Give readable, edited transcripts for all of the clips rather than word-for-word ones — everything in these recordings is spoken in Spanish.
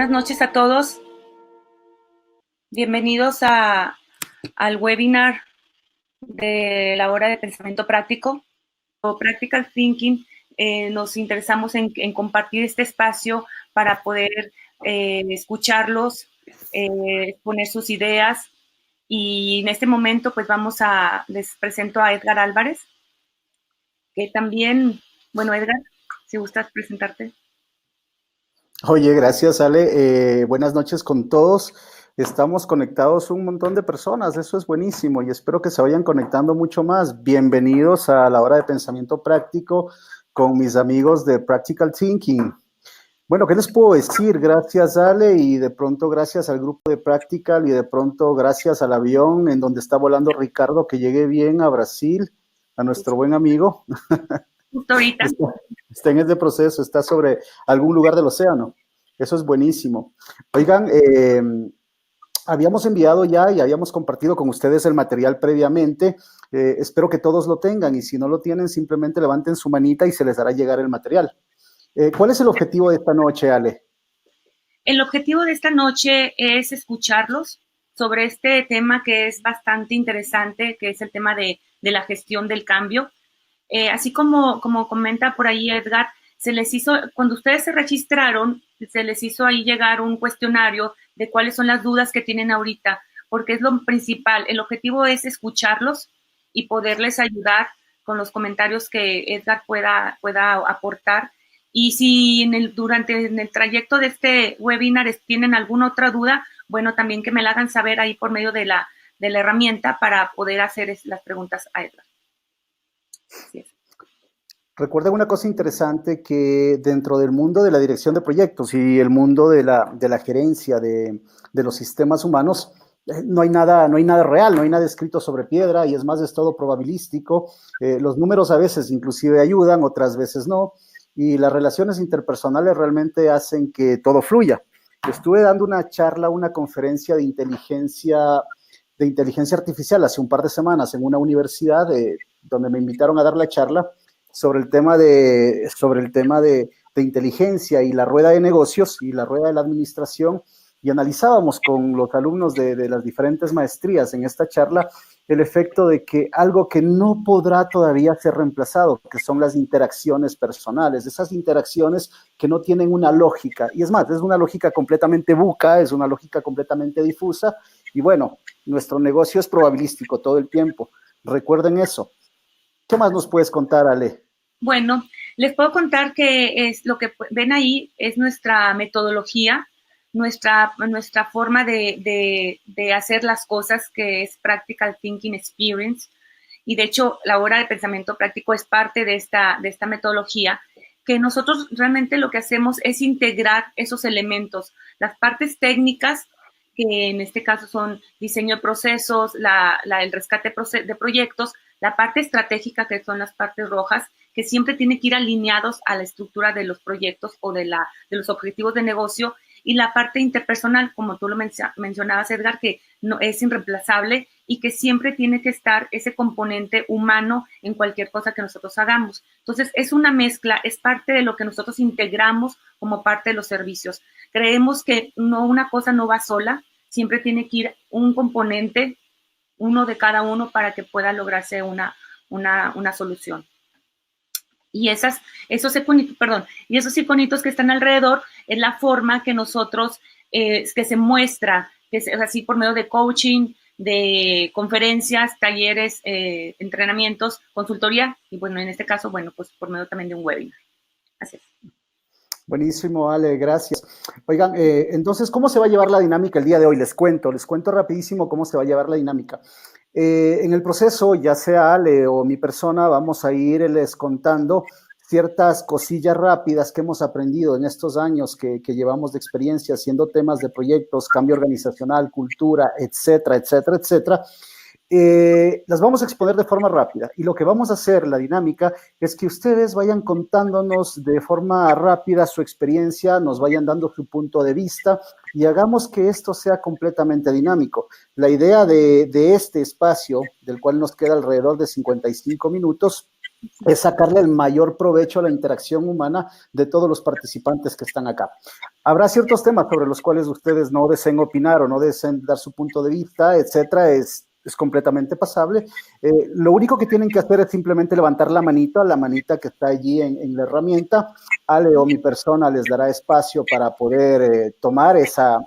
Buenas noches a todos. Bienvenidos al webinar de la hora de pensamiento práctico. O Practical Thinking, nos interesamos en compartir este espacio para poder escucharlos, exponer sus ideas. Y en este momento, pues les presento a Edgar Álvarez, que también, bueno, Edgar, si gustas presentarte. Oye, gracias, Ale. Buenas noches con todos. Estamos conectados un montón de personas, eso es buenísimo y espero que se vayan conectando mucho más. Bienvenidos a la hora de pensamiento práctico con mis amigos de Practical Thinking. Bueno, ¿qué les puedo decir? Gracias, Ale, y de pronto gracias al grupo de Practical y de pronto gracias al avión en donde está volando Ricardo, que llegue bien a Brasil, a nuestro buen amigo. Justo ahorita. Está en este proceso, está sobre algún lugar del océano. Eso es buenísimo. Oigan, habíamos enviado ya y habíamos compartido con ustedes el material previamente. Espero que todos lo tengan y si no lo tienen, simplemente levanten su manita y se les hará llegar el material. ¿Cuál es el objetivo de esta noche, Ale? El objetivo de esta noche es escucharlos sobre este tema que es bastante interesante, que es el tema de la gestión del cambio. Así como comenta por ahí Edgar, cuando ustedes se registraron, se les hizo ahí llegar un cuestionario de cuáles son las dudas que tienen ahorita, porque es lo principal. El objetivo es escucharlos y poderles ayudar con los comentarios que Edgar pueda aportar. Y si durante el trayecto de este webinar tienen alguna otra duda, bueno, también que me la hagan saber ahí por medio de la herramienta para poder hacer las preguntas a Edgar. Así es. Recuerden una cosa interesante, que dentro del mundo de la dirección de proyectos y el mundo de la gerencia de los sistemas humanos, no hay nada real, no hay nada escrito sobre piedra y es más, es todo probabilístico. Los números a veces inclusive ayudan, otras veces no, y las relaciones interpersonales realmente hacen que todo fluya. Estuve dando una charla, una conferencia de inteligencia artificial hace un par de semanas en una universidad donde me invitaron a dar la charla sobre el tema de inteligencia y la rueda de negocios y la rueda de la administración, y analizábamos con los alumnos de las diferentes maestrías en esta charla el efecto de que algo que no podrá todavía ser reemplazado, que son las interacciones personales, esas interacciones que no tienen una lógica, y es más, es una lógica completamente buca, es una lógica completamente difusa, y bueno, nuestro negocio es probabilístico todo el tiempo, recuerden eso. ¿Qué más nos puedes contar, Ale? Bueno, les puedo contar que lo que ven ahí es nuestra metodología, nuestra forma de hacer las cosas, que es Practical Thinking Experience. Y de hecho, la hora de pensamiento práctico es parte de esta metodología, que nosotros realmente lo que hacemos es integrar esos elementos, las partes técnicas, que en este caso son diseño de procesos, el rescate de proyectos, la parte estratégica, que son las partes rojas, que siempre tiene que ir alineados a la estructura de los proyectos o de los objetivos de negocio, y la parte interpersonal, como tú lo mencionabas, Edgar, que no es irreemplazable y que siempre tiene que estar ese componente humano en cualquier cosa que nosotros hagamos. Entonces, es una mezcla, es parte de lo que nosotros integramos como parte de los servicios. Creemos que una cosa no va sola, siempre tiene que ir un componente, uno de cada uno, para que pueda lograrse una solución. Y esos iconitos que están alrededor es la forma que nosotros, que se muestra, que es así por medio de coaching, de conferencias, talleres, entrenamientos, consultoría, y bueno, en este caso, bueno, pues por medio también de un webinar. Así es. Buenísimo, Ale, gracias. Oigan, entonces, ¿cómo se va a llevar la dinámica el día de hoy? Les cuento rapidísimo cómo se va a llevar la dinámica. En el proceso, ya sea Ale o mi persona, vamos a irles contando ciertas cosillas rápidas que hemos aprendido en estos años que llevamos de experiencia haciendo temas de proyectos, cambio organizacional, cultura, etcétera, etcétera, etcétera. Las vamos a exponer de forma rápida y lo que vamos a hacer, la dinámica, es que ustedes vayan contándonos de forma rápida su experiencia, nos vayan dando su punto de vista y hagamos que esto sea completamente dinámico. La idea de este espacio, del cual nos queda alrededor de 55 minutos, es sacarle el mayor provecho a la interacción humana de todos los participantes que están acá. Habrá ciertos temas sobre los cuales ustedes no deseen opinar o no deseen dar su punto de vista, etcétera, es completamente pasable. Lo único que tienen que hacer es simplemente levantar la manita que está allí en la herramienta. Ale o mi persona les dará espacio para poder tomar esa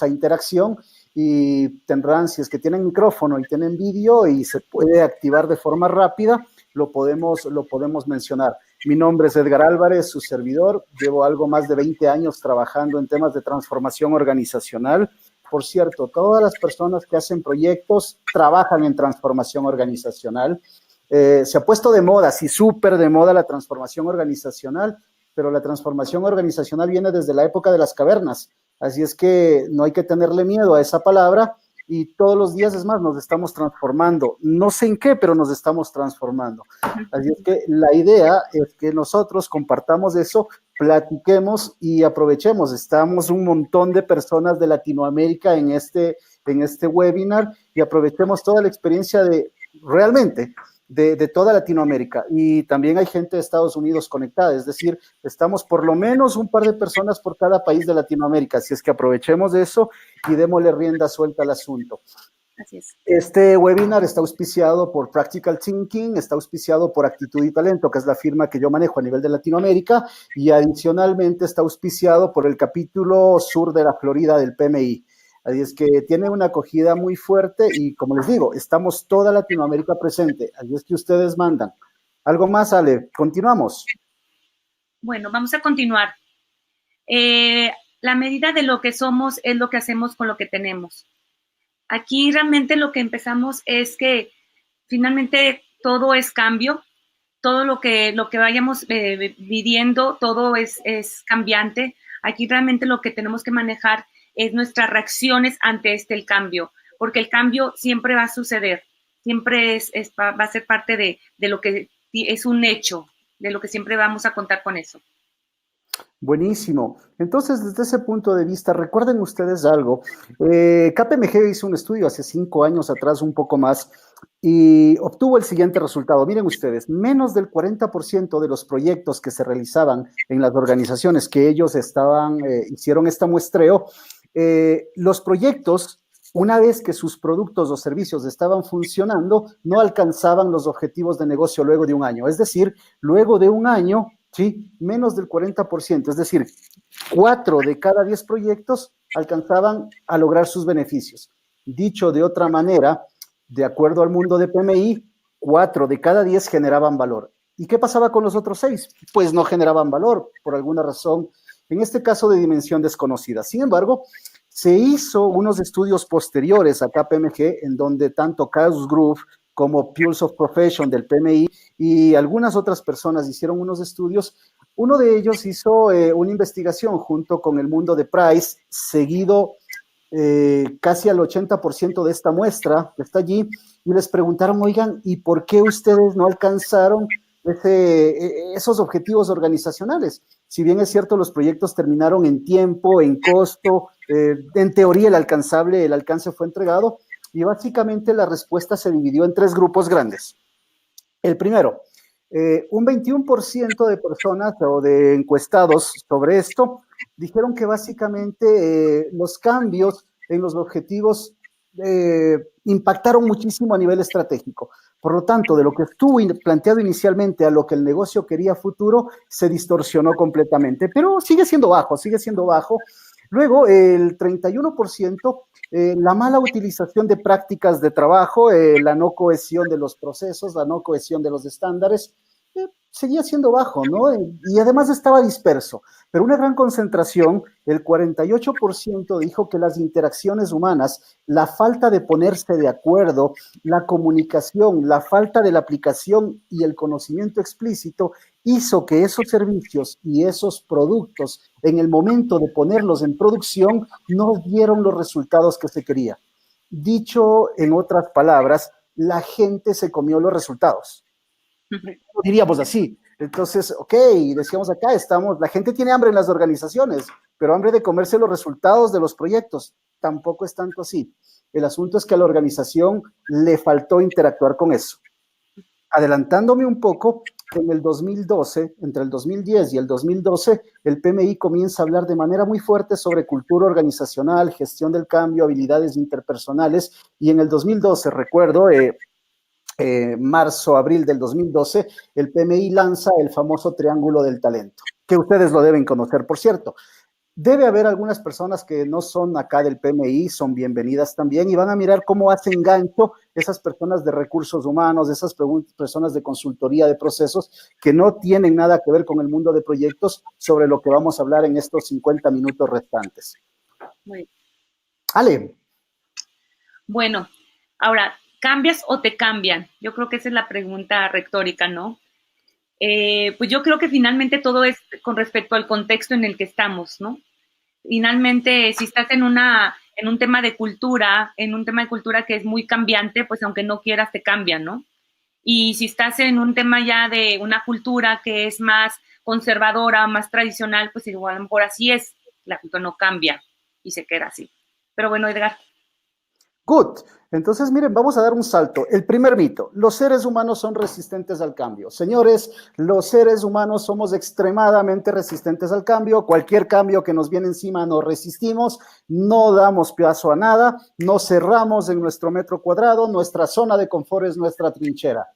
interacción y tendrán, si es que tienen micrófono y tienen vídeo y se puede activar de forma rápida, lo podemos mencionar. Mi nombre es Edgar Álvarez, su servidor. Llevo algo más de 20 años trabajando en temas de transformación organizacional. Por cierto, todas las personas que hacen proyectos trabajan en transformación organizacional. Se ha puesto de moda, sí, súper de moda la transformación organizacional, pero la transformación organizacional viene desde la época de las cavernas. Así es que no hay que tenerle miedo a esa palabra y todos los días, es más, nos estamos transformando. No sé en qué, pero nos estamos transformando. Así es que la idea es que nosotros compartamos eso, platiquemos y aprovechemos. Estamos un montón de personas de Latinoamérica en este webinar y aprovechemos toda la experiencia de toda Latinoamérica. Y también hay gente de Estados Unidos conectada, es decir, estamos por lo menos un par de personas por cada país de Latinoamérica, así es que aprovechemos de eso y démosle rienda suelta al asunto. Así es. Este webinar está auspiciado por Practical Thinking, está auspiciado por Actitud y Talento, que es la firma que yo manejo a nivel de Latinoamérica, y adicionalmente está auspiciado por el capítulo sur de la Florida del PMI. Así es que tiene una acogida muy fuerte y, como les digo, estamos toda Latinoamérica presente. Así es que ustedes mandan. ¿Algo más, Ale? Continuamos. Bueno, vamos a continuar. La medida de lo que somos es lo que hacemos con lo que tenemos. Aquí realmente lo que empezamos es que finalmente todo es cambio, todo lo que vayamos viviendo, todo es cambiante. Aquí realmente lo que tenemos que manejar es nuestras reacciones ante el cambio, porque el cambio siempre va a suceder, siempre va a ser parte de lo que es un hecho, de lo que siempre vamos a contar con eso. Buenísimo. Entonces, desde ese punto de vista, recuerden ustedes algo. KPMG hizo un estudio hace 5 años atrás, un poco más, y obtuvo el siguiente resultado. Miren ustedes, menos del 40% de los proyectos que se realizaban en las organizaciones que ellos hicieron este muestreo, los proyectos, una vez que sus productos o servicios estaban funcionando, no alcanzaban los objetivos de negocio luego de un año. Es decir, luego de un año, ¿sí? Menos del 40%, es decir, 4 de cada 10 proyectos alcanzaban a lograr sus beneficios. Dicho de otra manera, de acuerdo al mundo de PMI, 4 de cada 10 generaban valor. ¿Y qué pasaba con los otros 6? Pues no generaban valor, por alguna razón, en este caso de dimensión desconocida. Sin embargo, se hizo unos estudios posteriores a KPMG en donde tanto Chaos Group como Pulse of Profession del PMI y algunas otras personas hicieron unos estudios. Uno de ellos hizo una investigación junto con el mundo de Price, seguido casi al 80% de esta muestra que está allí, y les preguntaron, oigan, ¿y por qué ustedes no alcanzaron esos objetivos organizacionales? Si bien es cierto, los proyectos terminaron en tiempo, en costo, en teoría el alcance fue entregado, y básicamente la respuesta se dividió en 3 grupos grandes. El primero, un 21% de personas o de encuestados sobre esto dijeron que básicamente los cambios en los objetivos impactaron muchísimo a nivel estratégico. Por lo tanto, de lo que estuvo planteado inicialmente a lo que el negocio quería a futuro, se distorsionó completamente, pero sigue siendo bajo, sigue siendo bajo. Luego, el 31%, la mala utilización de prácticas de trabajo, la no cohesión de los procesos, la no cohesión de los estándares, seguía siendo bajo, ¿no? Y además estaba disperso, pero una gran concentración, el 48% dijo que las interacciones humanas, la falta de ponerse de acuerdo, la comunicación, la falta de la aplicación y el conocimiento explícito hizo que esos servicios y esos productos, en el momento de ponerlos en producción, no dieron los resultados que se quería. Dicho en otras palabras, la gente se comió los resultados. Diríamos así. Entonces, ok, decíamos acá, la gente tiene hambre en las organizaciones, pero hambre de comerse los resultados de los proyectos. Tampoco es tanto así. El asunto es que a la organización le faltó interactuar con eso. Adelantándome un poco, que en el 2012, entre el 2010 y el 2012, el PMI comienza a hablar de manera muy fuerte sobre cultura organizacional, gestión del cambio, habilidades interpersonales, y en el 2012, recuerdo, marzo, abril del 2012, el PMI lanza el famoso Triángulo del Talento, que ustedes lo deben conocer, por cierto. Debe haber algunas personas que no son acá del PMI, son bienvenidas también y van a mirar cómo hacen gancho esas personas de recursos humanos, esas personas de consultoría de procesos que no tienen nada que ver con el mundo de proyectos, sobre lo que vamos a hablar en estos 50 minutos restantes. Muy bien. Ale. Bueno, ahora, ¿cambias o te cambian? Yo creo que esa es la pregunta retórica, ¿no? Pues yo creo que finalmente todo es con respecto al contexto en el que estamos, ¿no? Finalmente, si estás en un tema de cultura, que es muy cambiante, pues aunque no quieras te cambian, ¿no? Y si estás en un tema ya de una cultura que es más conservadora, más tradicional, pues igual por así es, la cultura no cambia y se queda así. Pero bueno, Edgar. Good. Entonces, miren, vamos a dar un salto. El primer mito, los seres humanos son resistentes al cambio. Señores, los seres humanos somos extremadamente resistentes al cambio. Cualquier cambio que nos viene encima nos resistimos, no damos paso a nada, nos cerramos en nuestro metro cuadrado, nuestra zona de confort es nuestra trinchera.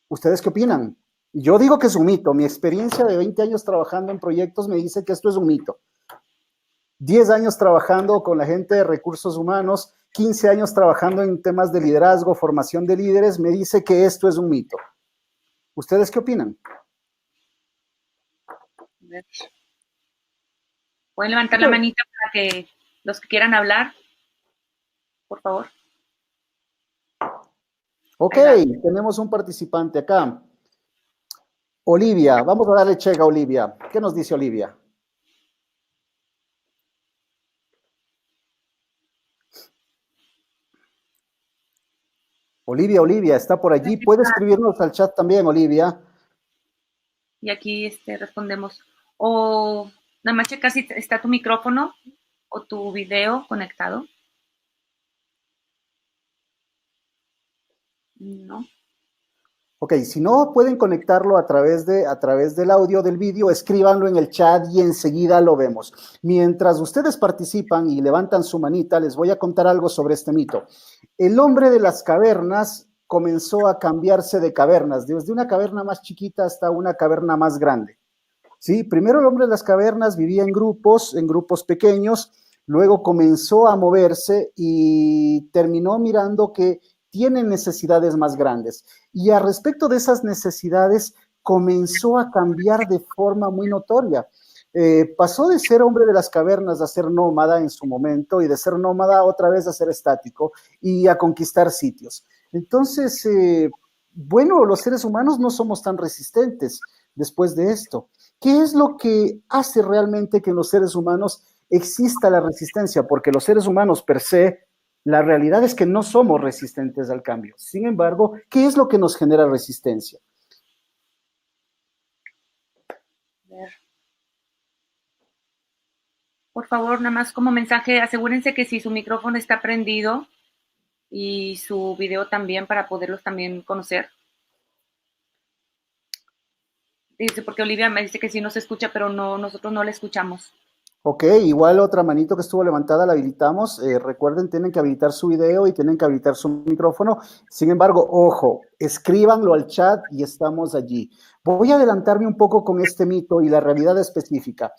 ¿Ustedes qué opinan? Yo digo que es un mito. Mi experiencia de 20 años trabajando en proyectos me dice que esto es un mito. 10 años trabajando con la gente de recursos humanos, 15 años trabajando en temas de liderazgo, formación de líderes, me dice que esto es un mito. ¿Ustedes qué opinan? Pueden levantar la manita para que los que quieran hablar, por favor. Ok, tenemos un participante acá. Olivia, vamos a darle check a Olivia. ¿Qué nos dice Olivia? Olivia, está por allí. Puede escribirnos al chat también, Olivia. Y aquí respondemos. O nada más checa si está tu micrófono o tu video conectado. No. Ok, si no pueden conectarlo a través del audio del vídeo, escríbanlo en el chat y enseguida lo vemos. Mientras ustedes participan y levantan su manita, les voy a contar algo sobre este mito. El hombre de las cavernas comenzó a cambiarse de cavernas, desde una caverna más chiquita hasta una caverna más grande. ¿Sí? Primero el hombre de las cavernas vivía en grupos pequeños, luego comenzó a moverse y terminó mirando que tienen necesidades más grandes. Y a respecto de esas necesidades, comenzó a cambiar de forma muy notoria. Pasó de ser hombre de las cavernas a ser nómada en su momento, y de ser nómada otra vez a ser estático y a conquistar sitios. Entonces, bueno, los seres humanos no somos tan resistentes después de esto. ¿Qué es lo que hace realmente que en los seres humanos exista la resistencia? Porque los seres humanos per se, la realidad es que no somos resistentes al cambio. Sin embargo, ¿qué es lo que nos genera resistencia? Por favor, nada más como mensaje, asegúrense que si su micrófono está prendido y su video también, para poderlos también conocer. Dice, porque Olivia me dice que sí nos escucha, pero no, nosotros no la escuchamos. Ok, igual otra manito que estuvo levantada la habilitamos. Recuerden, tienen que habilitar su video y tienen que habilitar su micrófono. Sin embargo, ojo, escríbanlo al chat y estamos allí. Voy a adelantarme un poco con este mito y la realidad específica.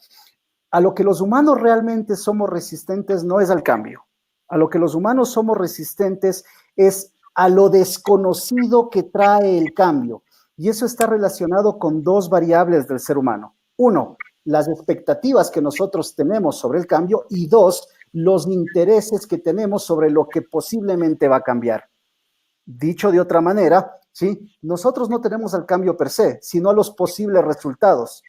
A lo que los humanos realmente somos resistentes no es al cambio. A lo que los humanos somos resistentes es a lo desconocido que trae el cambio. Y eso está relacionado con dos variables del ser humano. Uno, las expectativas que nosotros tenemos sobre el cambio, y dos, los intereses que tenemos sobre lo que posiblemente va a cambiar. Dicho de otra manera, ¿sí? Nosotros no tenemos al cambio per se, sino a los posibles resultados.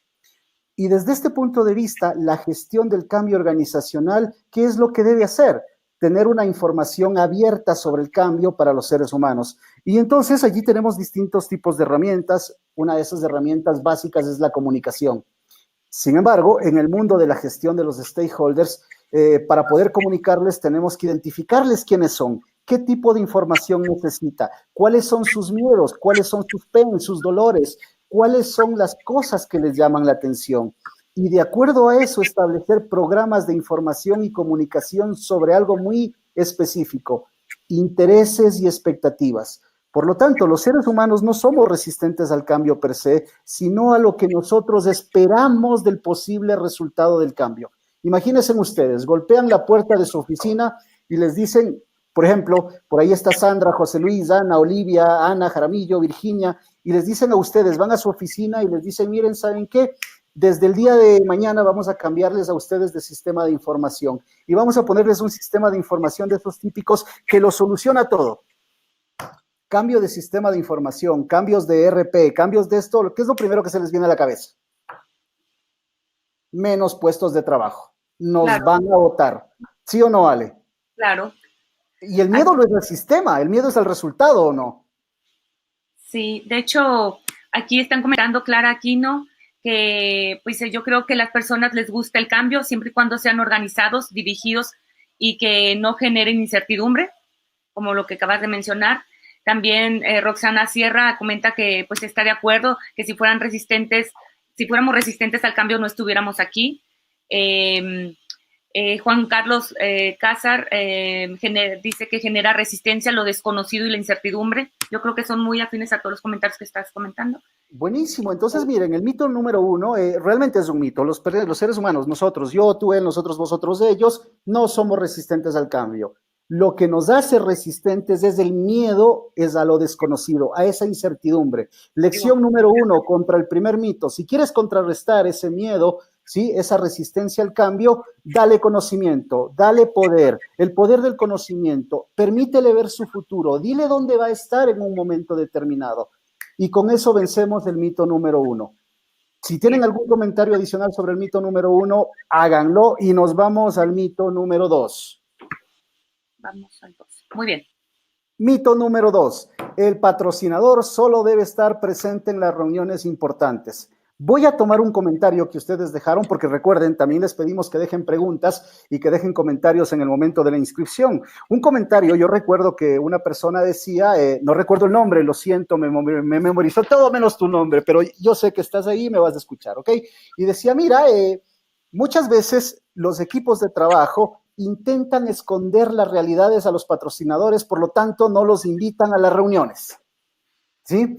Y desde este punto de vista, la gestión del cambio organizacional, ¿qué es lo que debe hacer? Tener una información abierta sobre el cambio para los seres humanos. Y entonces allí tenemos distintos tipos de herramientas. Una de esas herramientas básicas es la comunicación. Sin embargo, en el mundo de la gestión de los stakeholders, para poder comunicarles tenemos que identificarles quiénes son, qué tipo de información necesita, cuáles son sus miedos, cuáles son sus penas, sus dolores, cuáles son las cosas que les llaman la atención. Y de acuerdo a eso, establecer programas de información y comunicación sobre algo muy específico, intereses y expectativas. Por lo tanto, los seres humanos no somos resistentes al cambio per se, sino a lo que nosotros esperamos del posible resultado del cambio. Imagínense ustedes, golpean la puerta de su oficina y les dicen, por ejemplo, por ahí está Sandra, José Luis, Ana, Olivia, Ana, Jaramillo, Virginia, y les dicen a ustedes, van a su oficina y les dicen, miren, ¿saben qué? Desde el día de mañana vamos a cambiarles a ustedes de sistema de información y vamos a ponerles un sistema de información de esos típicos que lo soluciona todo. Cambio de sistema de información, cambios de ERP, cambios de esto, ¿qué es lo primero que se les viene a la cabeza? Menos puestos de trabajo. Nos van a votar. ¿Sí o no, Ale? Claro. Y el miedo no es al sistema, el miedo es al resultado, ¿o no? Sí, de hecho, aquí están comentando Clara Aquino que pues yo creo que a las personas les gusta el cambio siempre y cuando sean organizados, dirigidos y que no generen incertidumbre, como lo que acabas de mencionar. También Roxana Sierra comenta que pues está de acuerdo, que si fuéramos resistentes al cambio no estuviéramos aquí. Juan Carlos Cázar dice que genera resistencia a lo desconocido y la incertidumbre. Yo creo que son muy afines a todos los comentarios que estás comentando. Buenísimo. Entonces, miren, el mito número 1 realmente es un mito. Los seres humanos, nosotros, yo, tú, él, nosotros, vosotros, ellos, no somos resistentes al cambio. Lo que nos hace resistentes es el miedo, es a lo desconocido, a esa incertidumbre. Lección número 1 contra el primer mito. Si quieres contrarrestar ese miedo, ¿sí? Esa resistencia al cambio, dale conocimiento, dale poder, el poder del conocimiento, permítele ver su futuro, dile dónde va a estar en un momento determinado. Y con eso vencemos el mito número 1. Si tienen algún comentario adicional sobre el mito número 1, háganlo y nos vamos al mito número 2. Vamos al 2. Muy bien. Mito número 2. El patrocinador solo debe estar presente en las reuniones importantes. Voy a tomar un comentario que ustedes dejaron, porque recuerden, también les pedimos que dejen preguntas y que dejen comentarios en el momento de la inscripción. Un comentario, yo recuerdo que una persona decía, no recuerdo el nombre, lo siento, me memorizó todo menos tu nombre, pero yo sé que estás ahí y me vas a escuchar, ¿ok? Y decía, mira, muchas veces los equipos de trabajo intentan esconder las realidades a los patrocinadores, por lo tanto no los invitan a las reuniones, ¿sí?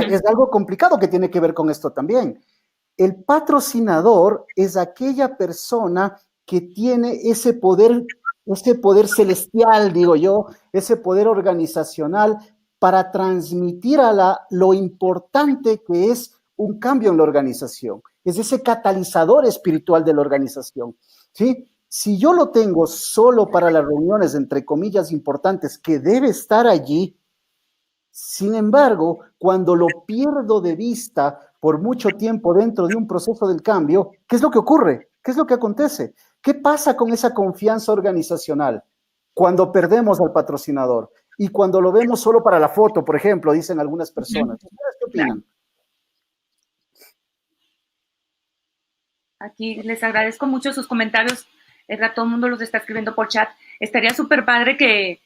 Es algo complicado que tiene que ver con esto también. El patrocinador es aquella persona que tiene ese poder celestial, digo yo, ese poder organizacional para transmitir lo importante que es un cambio en la organización. Es ese catalizador espiritual de la organización, ¿sí? Si yo lo tengo solo para las reuniones, entre comillas, importantes, que debe estar allí, sin embargo, cuando lo pierdo de vista por mucho tiempo dentro de un proceso del cambio, ¿qué es lo que ocurre? ¿Qué es lo que acontece? ¿Qué pasa con esa confianza organizacional cuando perdemos al patrocinador? Y cuando lo vemos solo para la foto, por ejemplo, dicen algunas personas. ¿Ustedes qué opinan? Aquí les agradezco mucho sus comentarios. Todo el mundo los está escribiendo por chat. Estaría súper padre que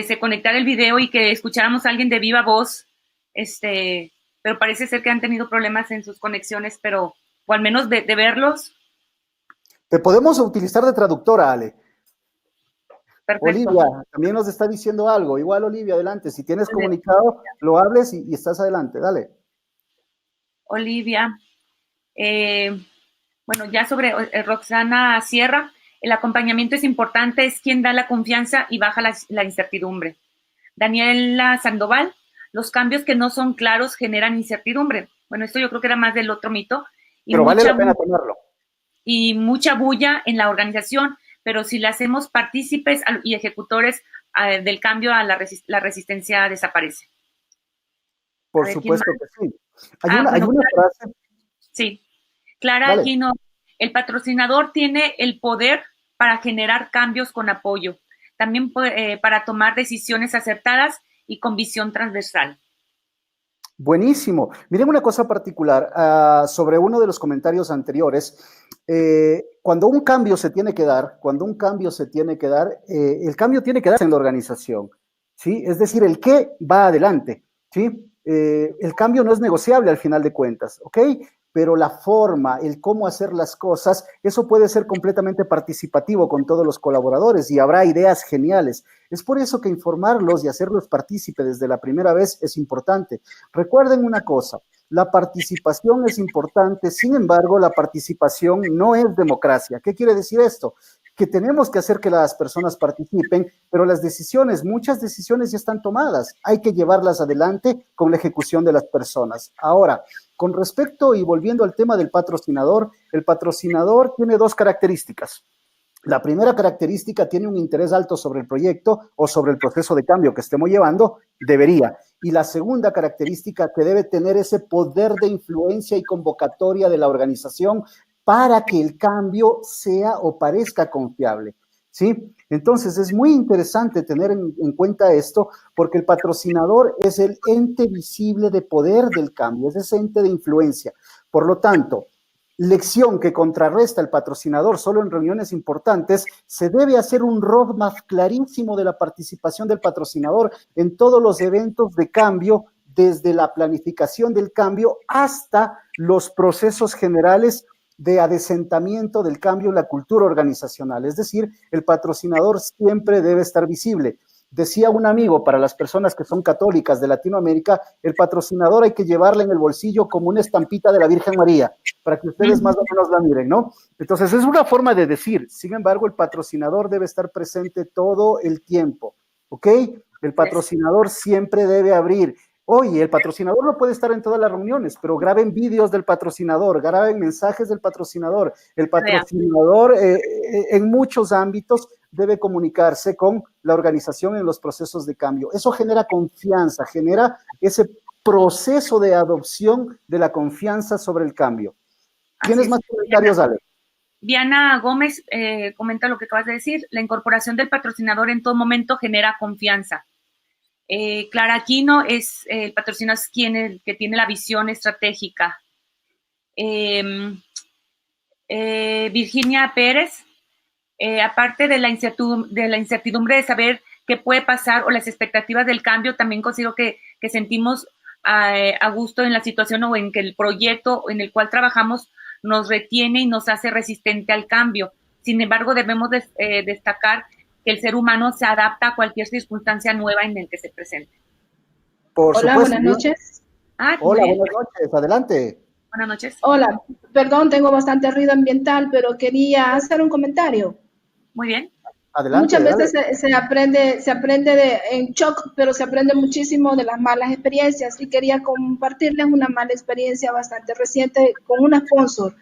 se conectara el video y que escucháramos a alguien de viva voz, pero parece ser que han tenido problemas en sus conexiones, o al menos de verlos. Te podemos utilizar de traductora, Ale. Perfecto. Olivia, también nos está diciendo algo. Igual, Olivia, adelante. Si tienes comunicado, lo hables y estás adelante. Dale. Olivia. Bueno, ya sobre Roxana Sierra. El acompañamiento es importante, es quien da la confianza y baja la incertidumbre. Daniela Sandoval, los cambios que no son claros generan incertidumbre. Bueno, esto yo creo que era más del otro mito. Pero vale la pena tenerlo. Y mucha bulla en la organización, pero si le hacemos partícipes y ejecutores del cambio, la resistencia desaparece. Por supuesto que sí. Hay una frase. Sí. Clara Aquino, el patrocinador tiene el poder para generar cambios con apoyo, también para tomar decisiones acertadas y con visión transversal. Buenísimo. Miren una cosa particular sobre uno de los comentarios anteriores. Cuando un cambio se tiene que dar, el cambio tiene que darse en la organización, ¿sí? Es decir, el qué va adelante, ¿sí? El cambio no es negociable al final de cuentas, ¿ok? Pero la forma, el cómo hacer las cosas, eso puede ser completamente participativo con todos los colaboradores y habrá ideas geniales. Es por eso que informarlos y hacerlos partícipe desde la primera vez es importante. Recuerden una cosa, la participación es importante, sin embargo, la participación no es democracia. ¿Qué quiere decir esto? Que tenemos que hacer que las personas participen, pero las decisiones, muchas decisiones ya están tomadas. Hay que llevarlas adelante con la ejecución de las personas. Ahora, con respecto y volviendo al tema del patrocinador, el patrocinador tiene dos características. La primera característica, tiene un interés alto sobre el proyecto o sobre el proceso de cambio que estemos llevando, debería. Y la segunda característica, que debe tener ese poder de influencia y convocatoria de la organización para que el cambio sea o parezca confiable, ¿sí? Entonces, es muy interesante tener en cuenta esto, porque el patrocinador es el ente visible de poder del cambio, es ese ente de influencia. Por lo tanto, lección que contrarresta el patrocinador solo en reuniones importantes, se debe hacer un roadmap clarísimo de la participación del patrocinador en todos los eventos de cambio, desde la planificación del cambio hasta los procesos generales de adesentamiento del cambio en la cultura organizacional. Es decir, el patrocinador siempre debe estar visible. Decía un amigo, para las personas que son católicas de Latinoamérica, el patrocinador hay que llevarle en el bolsillo como una estampita de la Virgen María, para que ustedes más o menos la miren, ¿no? Entonces, es una forma de decir. Sin embargo, el patrocinador debe estar presente todo el tiempo, ¿ok? El patrocinador siempre debe abrir. Oye, el patrocinador no puede estar en todas las reuniones, pero graben vídeos del patrocinador, graben mensajes del patrocinador. El patrocinador en muchos ámbitos debe comunicarse con la organización en los procesos de cambio. Eso genera confianza, genera ese proceso de adopción de la confianza sobre el cambio. ¿Tienes más comentarios, Ale? Diana Gómez comenta lo que acabas de decir. La incorporación del patrocinador en todo momento genera confianza. Clara Aquino es el patrocinador, es quien el que tiene la visión estratégica. Virginia Pérez, aparte de la incertidumbre de saber qué puede pasar o las expectativas del cambio, también considero que sentimos a gusto en la situación o en que el proyecto en el cual trabajamos nos retiene y nos hace resistente al cambio. Sin embargo, debemos destacar que el ser humano se adapta a cualquier circunstancia nueva en el que se presente. Por Hola, supuesto. Buenas noches. Hola, buenas noches, adelante. Buenas noches. Hola, perdón, tengo bastante ruido ambiental, pero quería hacer un comentario. Muy bien. Adelante. Muchas veces se aprende en shock, pero se aprende muchísimo de las malas experiencias, y quería compartirles una mala experiencia bastante reciente con una sponsor.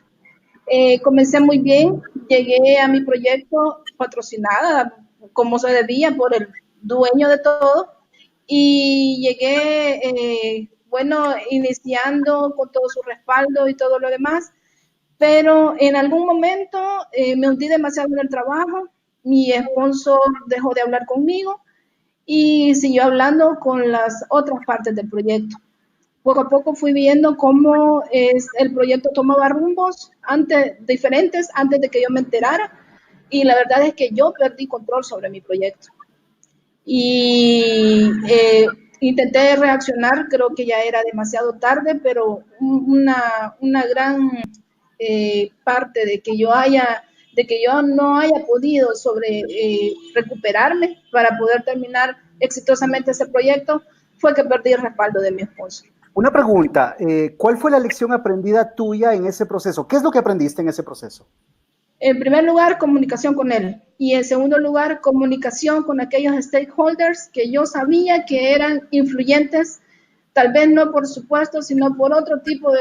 Comencé muy bien, llegué a mi proyecto patrocinada como se debía por el dueño de todo, y llegué, iniciando con todo su respaldo y todo lo demás, pero en algún momento me hundí demasiado en el trabajo, mi sponsor dejó de hablar conmigo y siguió hablando con las otras partes del proyecto. Poco a poco fui viendo cómo el proyecto tomaba rumbos diferentes antes de que yo me enterara, y la verdad es que yo perdí control sobre mi proyecto. Y intenté reaccionar, creo que ya era demasiado tarde, pero una gran parte de que yo no haya podido recuperarme para poder terminar exitosamente ese proyecto fue que perdí el respaldo de mi esposo. Una pregunta, ¿cuál fue la lección aprendida tuya en ese proceso? ¿Qué es lo que aprendiste en ese proceso? En primer lugar, comunicación con él. Y en segundo lugar, comunicación con aquellos stakeholders que yo sabía que eran influyentes, tal vez no por supuesto, sino por otro tipo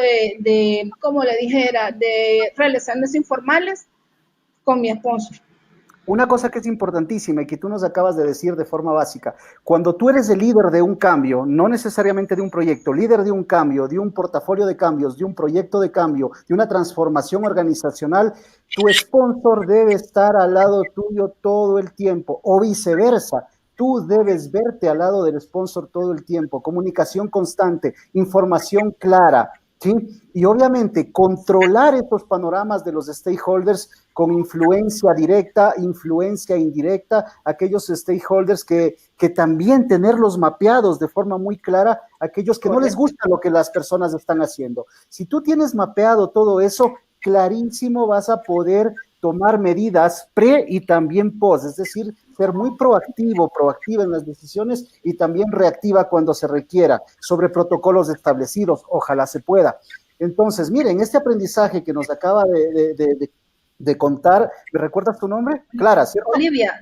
como le dijera, de relaciones informales con mi sponsor. Una cosa que es importantísima y que tú nos acabas de decir de forma básica, cuando tú eres el líder de un cambio, no necesariamente de un proyecto, líder de un cambio, de un portafolio de cambios, de un proyecto de cambio, de una transformación organizacional, tu sponsor debe estar al lado tuyo todo el tiempo, o viceversa. Tú debes verte al lado del sponsor todo el tiempo, comunicación constante, información clara, ¿sí? Y obviamente controlar estos panoramas de los stakeholders con influencia directa, influencia indirecta, aquellos stakeholders que también tenerlos mapeados de forma muy clara, aquellos que no les gusta lo que las personas están haciendo. Si tú tienes mapeado todo eso, clarísimo vas a poder tomar medidas pre y también post, es decir, ser muy proactiva en las decisiones y también reactiva cuando se requiera, sobre protocolos establecidos, ojalá se pueda. Entonces, miren, este aprendizaje que nos acaba de contar, ¿me recuerdas tu nombre? Clara, ¿cierto? Olivia.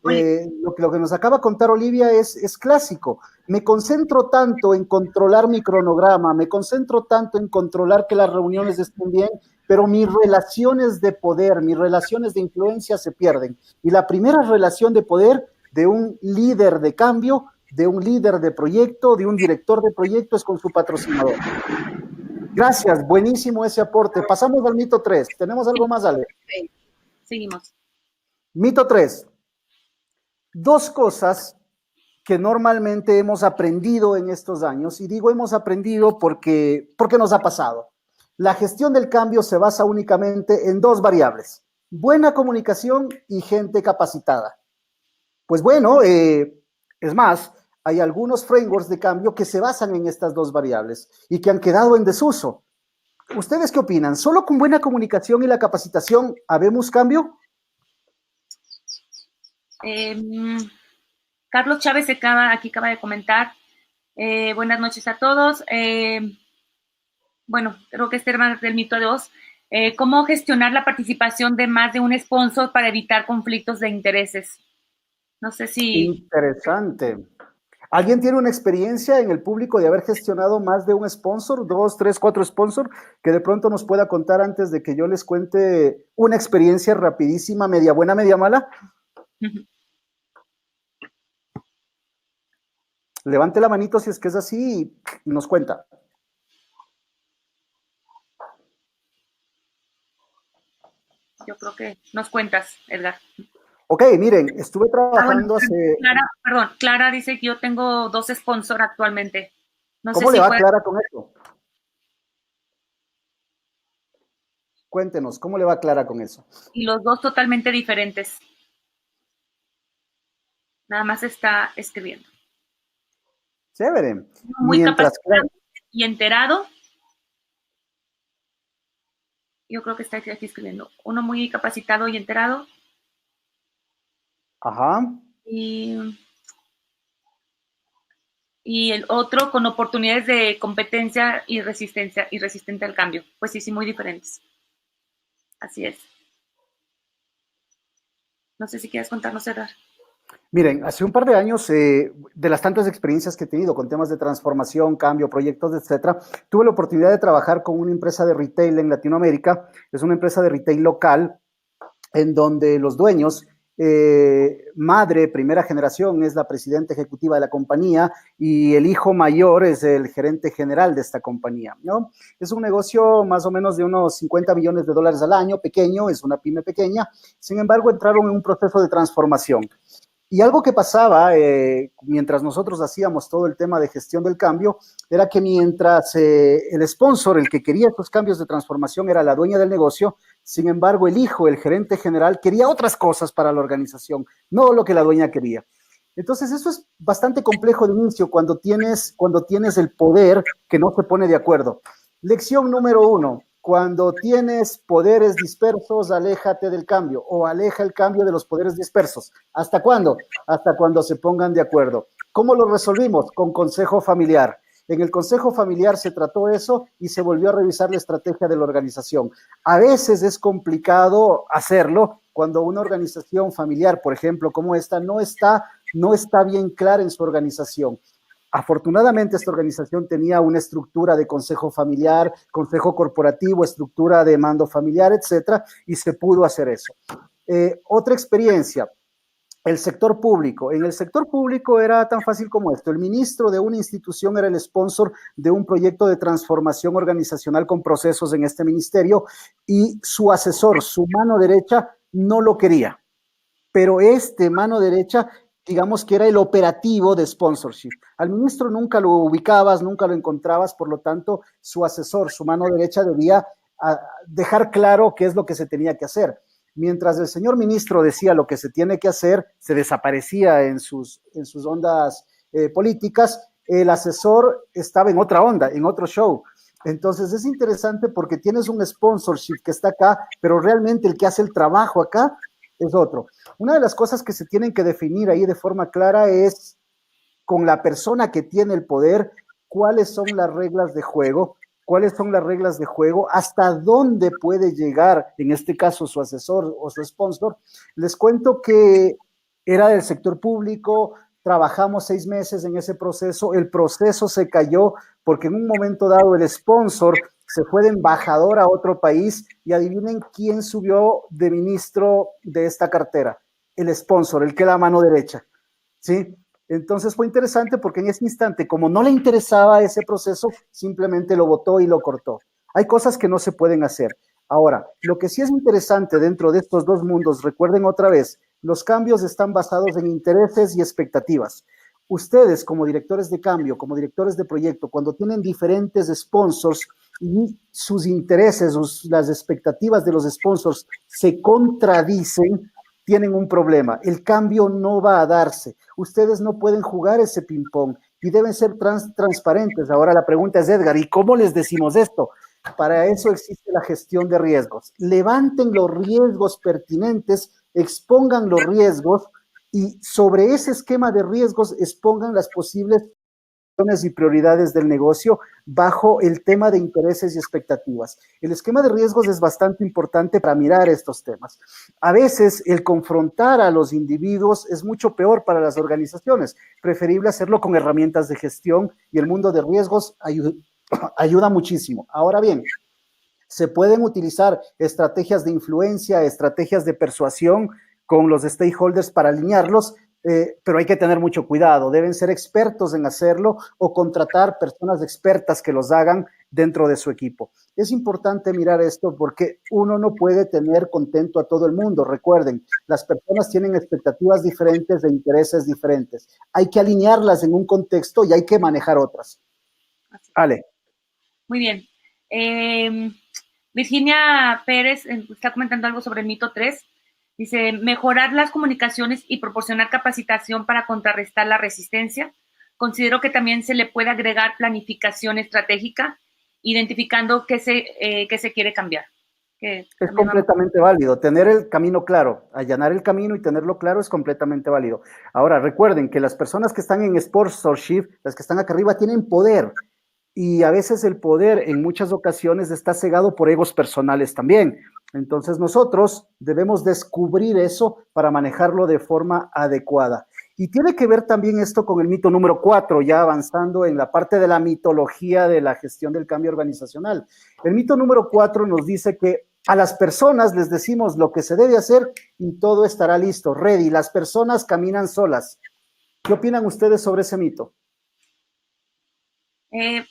Lo que nos acaba de contar Olivia es clásico. Me concentro tanto en controlar mi cronograma, me concentro tanto en controlar que las reuniones estén bien, pero mis relaciones de poder, mis relaciones de influencia se pierden. Y la primera relación de poder de un líder de cambio, de un líder de proyecto, de un director de proyecto es con su patrocinador. Gracias, buenísimo ese aporte. Pasamos al mito 3. ¿Tenemos algo más, Ale? Seguimos. Mito 3. Dos cosas que normalmente hemos aprendido en estos años, y digo hemos aprendido porque nos ha pasado. La gestión del cambio se basa únicamente en dos variables: buena comunicación y gente capacitada. Pues bueno, es más, hay algunos frameworks de cambio que se basan en estas dos variables y que han quedado en desuso. ¿Ustedes qué opinan? ¿Solo con buena comunicación y la capacitación habemos cambio? Carlos Chávez aquí acaba de comentar. Buenas noches a todos. Bueno, creo que este era del mito 2. ¿Cómo gestionar la participación de más de un sponsor para evitar conflictos de intereses? No sé si... Interesante. ¿Alguien tiene una experiencia en el público de haber gestionado más de un sponsor, 2, 3, 4 sponsors, que de pronto nos pueda contar antes de que yo les cuente una experiencia rapidísima, media buena, media mala? Levante la manito si es que es así y nos cuenta. Yo creo que nos cuentas, Edgar. Ok, miren, estuve trabajando hace... Clara dice que yo tengo 2 sponsors actualmente. No ¿Cómo sé le si va Clara con eso? Cuéntenos, ¿cómo le va Clara con eso? Y los 2 totalmente diferentes. Nada más está escribiendo. Chévere. Muy capacitado y enterado. Yo creo que está aquí escribiendo. Uno muy capacitado y enterado. Ajá. Y el otro con oportunidades de competencia y resistencia y resistente al cambio. Pues sí, muy diferentes. Así es. No sé si quieres contarnos, Edgar. Miren, hace un par de años, de las tantas experiencias que he tenido con temas de transformación, cambio, proyectos, etcétera, tuve la oportunidad de trabajar con una empresa de retail en Latinoamérica. Es una empresa de retail local en donde los dueños, madre, primera generación, es la presidenta ejecutiva de la compañía y el hijo mayor es el gerente general de esta compañía, ¿no? Es un negocio más o menos de unos $50 millones al año, pequeño, es una pyme pequeña. Sin embargo, entraron en un proceso de transformación. Y algo que pasaba mientras nosotros hacíamos todo el tema de gestión del cambio, era que mientras el sponsor, el que quería estos cambios de transformación, era la dueña del negocio, sin embargo, el hijo, el gerente general, quería otras cosas para la organización, no lo que la dueña quería. Entonces, eso es bastante complejo de inicio cuando tienes el poder que no se pone de acuerdo. Lección número 1. Cuando tienes poderes dispersos, aléjate del cambio o aleja el cambio de los poderes dispersos. ¿Hasta cuándo? Hasta cuando se pongan de acuerdo. ¿Cómo lo resolvimos? Con consejo familiar. En el consejo familiar se trató eso y se volvió a revisar la estrategia de la organización. A veces es complicado hacerlo cuando una organización familiar, por ejemplo, como esta, no está bien clara en su organización. Afortunadamente, esta organización tenía una estructura de consejo familiar, consejo corporativo, estructura de mando familiar, etcétera, y se pudo hacer eso. Otra experiencia, el sector público. En el sector público era tan fácil como esto. El ministro de una institución era el sponsor de un proyecto de transformación organizacional con procesos en este ministerio y su asesor, su mano derecha, no lo quería. Pero mano derecha, digamos que era el operativo de sponsorship. Al ministro nunca lo ubicabas, nunca lo encontrabas, por lo tanto, su asesor, su mano derecha debía a dejar claro qué es lo que se tenía que hacer. Mientras el señor ministro decía lo que se tiene que hacer, se desaparecía en sus ondas políticas, el asesor estaba en otra onda, en otro show. Entonces es interesante porque tienes un sponsorship que está acá, pero realmente el que hace el trabajo acá es otro. Una de las cosas que se tienen que definir ahí de forma clara es con la persona que tiene el poder, cuáles son las reglas de juego, hasta dónde puede llegar, en este caso, su asesor o su sponsor. Les cuento que era del sector público, trabajamos 6 meses en ese proceso, el proceso se cayó porque en un momento dado el sponsor se fue de embajador a otro país y adivinen quién subió de ministro de esta cartera, el sponsor, el que la mano derecha, ¿sí? Entonces fue interesante porque en ese instante, como no le interesaba ese proceso, simplemente lo votó y lo cortó. Hay cosas que no se pueden hacer. Ahora, lo que sí es interesante dentro de estos dos mundos, recuerden otra vez, los cambios están basados en intereses y expectativas. Ustedes como directores de cambio, como directores de proyecto, cuando tienen diferentes sponsors y sus intereses, las expectativas de los sponsors se contradicen, tienen un problema. El cambio no va a darse. Ustedes no pueden jugar ese ping-pong y deben ser transparentes. Ahora la pregunta es, Edgar, ¿y cómo les decimos esto? Para eso existe la gestión de riesgos. Levanten los riesgos pertinentes, expongan los riesgos y sobre ese esquema de riesgos expongan las posibles y prioridades del negocio bajo el tema de intereses y expectativas. El esquema de riesgos es bastante importante para mirar estos temas. A veces el confrontar a los individuos es mucho peor para las organizaciones, preferible hacerlo con herramientas de gestión y el mundo de riesgos ayuda muchísimo. Ahora bien, se pueden utilizar estrategias de influencia, estrategias de persuasión con los stakeholders para alinearlos, pero hay que tener mucho cuidado. Deben ser expertos en hacerlo o contratar personas expertas que los hagan dentro de su equipo. Es importante mirar esto porque uno no puede tener contento a todo el mundo. Recuerden, las personas tienen expectativas diferentes de intereses diferentes. Hay que alinearlas en un contexto y hay que manejar otras. Ale. Muy bien. Virginia Pérez está comentando algo sobre el mito 3. Dice, mejorar las comunicaciones y proporcionar capacitación para contrarrestar la resistencia. Considero que también se le puede agregar planificación estratégica, identificando qué se quiere cambiar. Es completamente válido. Tener el camino claro, allanar el camino y tenerlo claro es completamente válido. Ahora, recuerden que las personas que están en sponsorship, las que están acá arriba, tienen poder. Y a veces el poder en muchas ocasiones está cegado por egos personales también. Entonces nosotros debemos descubrir eso para manejarlo de forma adecuada. Y tiene que ver también esto con el mito número 4, ya avanzando en la parte de la mitología de la gestión del cambio organizacional. El mito número 4 nos dice que a las personas les decimos lo que se debe hacer y todo estará listo, ready. Las personas caminan solas. ¿Qué opinan ustedes sobre ese mito?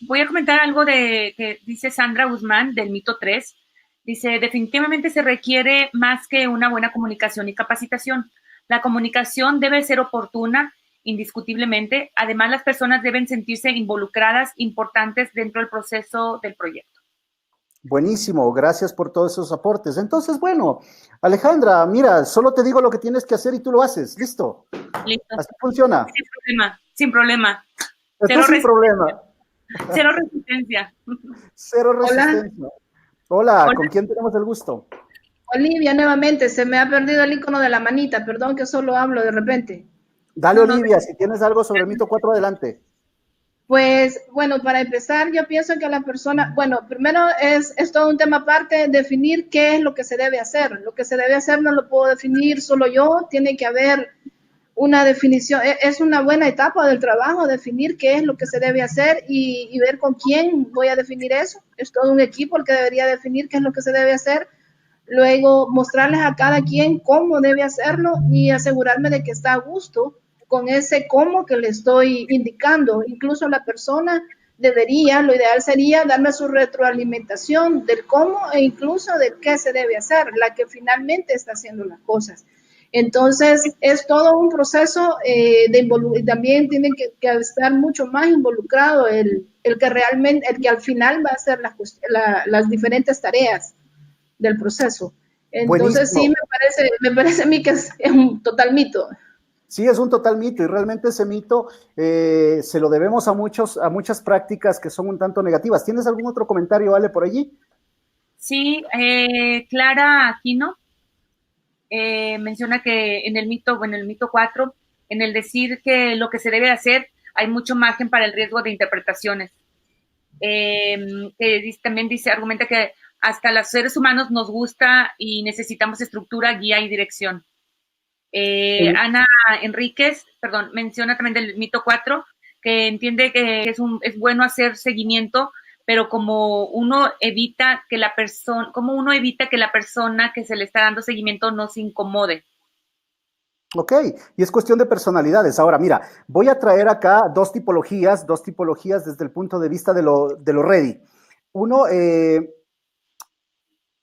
Voy a comentar algo que dice Sandra Guzmán del mito 3. Dice, definitivamente se requiere más que una buena comunicación y capacitación. La comunicación debe ser oportuna, indiscutiblemente. Además, las personas deben sentirse involucradas, importantes dentro del proceso del proyecto. Buenísimo, gracias por todos esos aportes. Entonces, bueno, Alejandra, mira, solo te digo lo que tienes que hacer y tú lo haces. ¿Listo? Listo. Así funciona. Sin problema. Sin problema. Cero resistencia. Cero resistencia. Hola, ¿con quién tenemos el gusto? Olivia, nuevamente, se me ha perdido el icono de la manita, perdón que solo hablo de repente. Dale, Olivia, si tienes algo sobre el mito 4, adelante. Pues, bueno, para empezar, yo pienso que la persona, bueno, primero es todo un tema aparte, definir qué es lo que se debe hacer. Lo que se debe hacer no lo puedo definir solo yo, tiene que haber una definición, es una buena etapa del trabajo, definir qué es lo que se debe hacer y ver con quién voy a definir eso. Es todo un equipo el que debería definir qué es lo que se debe hacer. Luego, mostrarles a cada quien cómo debe hacerlo y asegurarme de que está a gusto con ese cómo que le estoy indicando. Incluso la persona debería, lo ideal sería darme su retroalimentación del cómo e incluso del qué se debe hacer, la que finalmente está haciendo las cosas. Entonces, es todo un proceso también tiene que estar mucho más involucrado el que realmente, el que al final va a hacer las diferentes tareas del proceso. Entonces, sí, Buenísimo. me parece a mí que es un total mito. Sí, es un total mito y realmente ese mito se lo debemos a muchas prácticas que son un tanto negativas. ¿Tienes algún otro comentario, Ale, por allí? Sí, Clara Aquino menciona que en el mito 4, en el decir que lo que se debe hacer, hay mucho margen para el riesgo de interpretaciones. Que también argumenta que hasta los seres humanos nos gusta y necesitamos estructura, guía y dirección. Ana Enríquez, menciona también del mito 4, que entiende que es bueno hacer seguimiento, pero como uno evita que la persona que se le está dando seguimiento no se incomode. Ok, y es cuestión de personalidades. Ahora, mira, voy a traer acá dos tipologías desde el punto de vista de lo ready. Uno,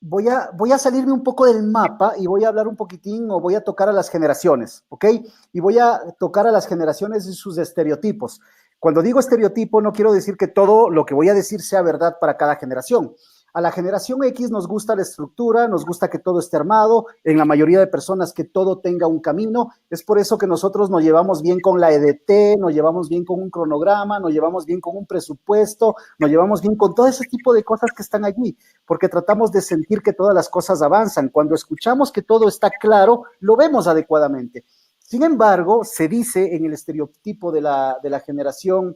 voy a salirme un poco del mapa y voy a hablar un poquitín o voy a tocar a las generaciones, ¿ok? Y voy a tocar a las generaciones y sus estereotipos. Cuando digo estereotipo, no quiero decir que todo lo que voy a decir sea verdad para cada generación. A la generación X nos gusta la estructura, nos gusta que todo esté armado, en la mayoría de personas que todo tenga un camino. Es por eso que nosotros nos llevamos bien con la EDT, nos llevamos bien con un cronograma, nos llevamos bien con un presupuesto, nos llevamos bien con todo ese tipo de cosas que están allí, porque tratamos de sentir que todas las cosas avanzan. Cuando escuchamos que todo está claro, lo vemos adecuadamente. Sin embargo, se dice en el estereotipo de la generación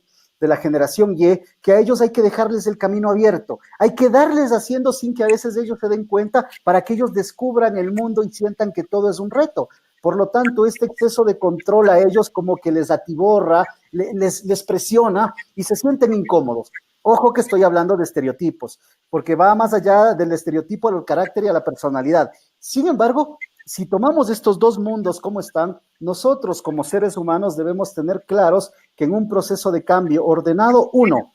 Y, que a ellos hay que dejarles el camino abierto, hay que darles haciendo sin que a veces ellos se den cuenta para que ellos descubran el mundo y sientan que todo es un reto. Por lo tanto, este exceso de control a ellos como que les atiborra, les presiona y se sienten incómodos. Ojo que estoy hablando de estereotipos, porque va más allá del estereotipo al carácter y a la personalidad. Sin embargo, si tomamos estos dos mundos como están, nosotros como seres humanos debemos tener claros que en un proceso de cambio ordenado, uno,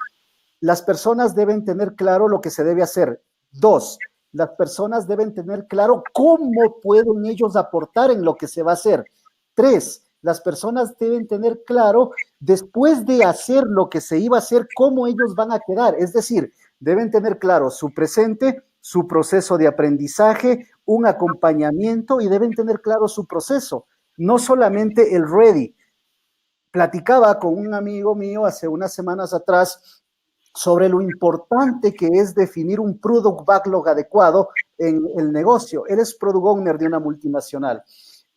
las personas deben tener claro lo que se debe hacer. Dos, las personas deben tener claro cómo pueden ellos aportar en lo que se va a hacer. Tres, las personas deben tener claro, después de hacer lo que se iba a hacer, cómo ellos van a quedar. Es decir, deben tener claro su presente, su proceso de aprendizaje, un acompañamiento y deben tener claro su proceso. No solamente el ready. Platicaba con un amigo mío hace unas semanas atrás sobre lo importante que es definir un product backlog adecuado en el negocio. Él es product owner de una multinacional.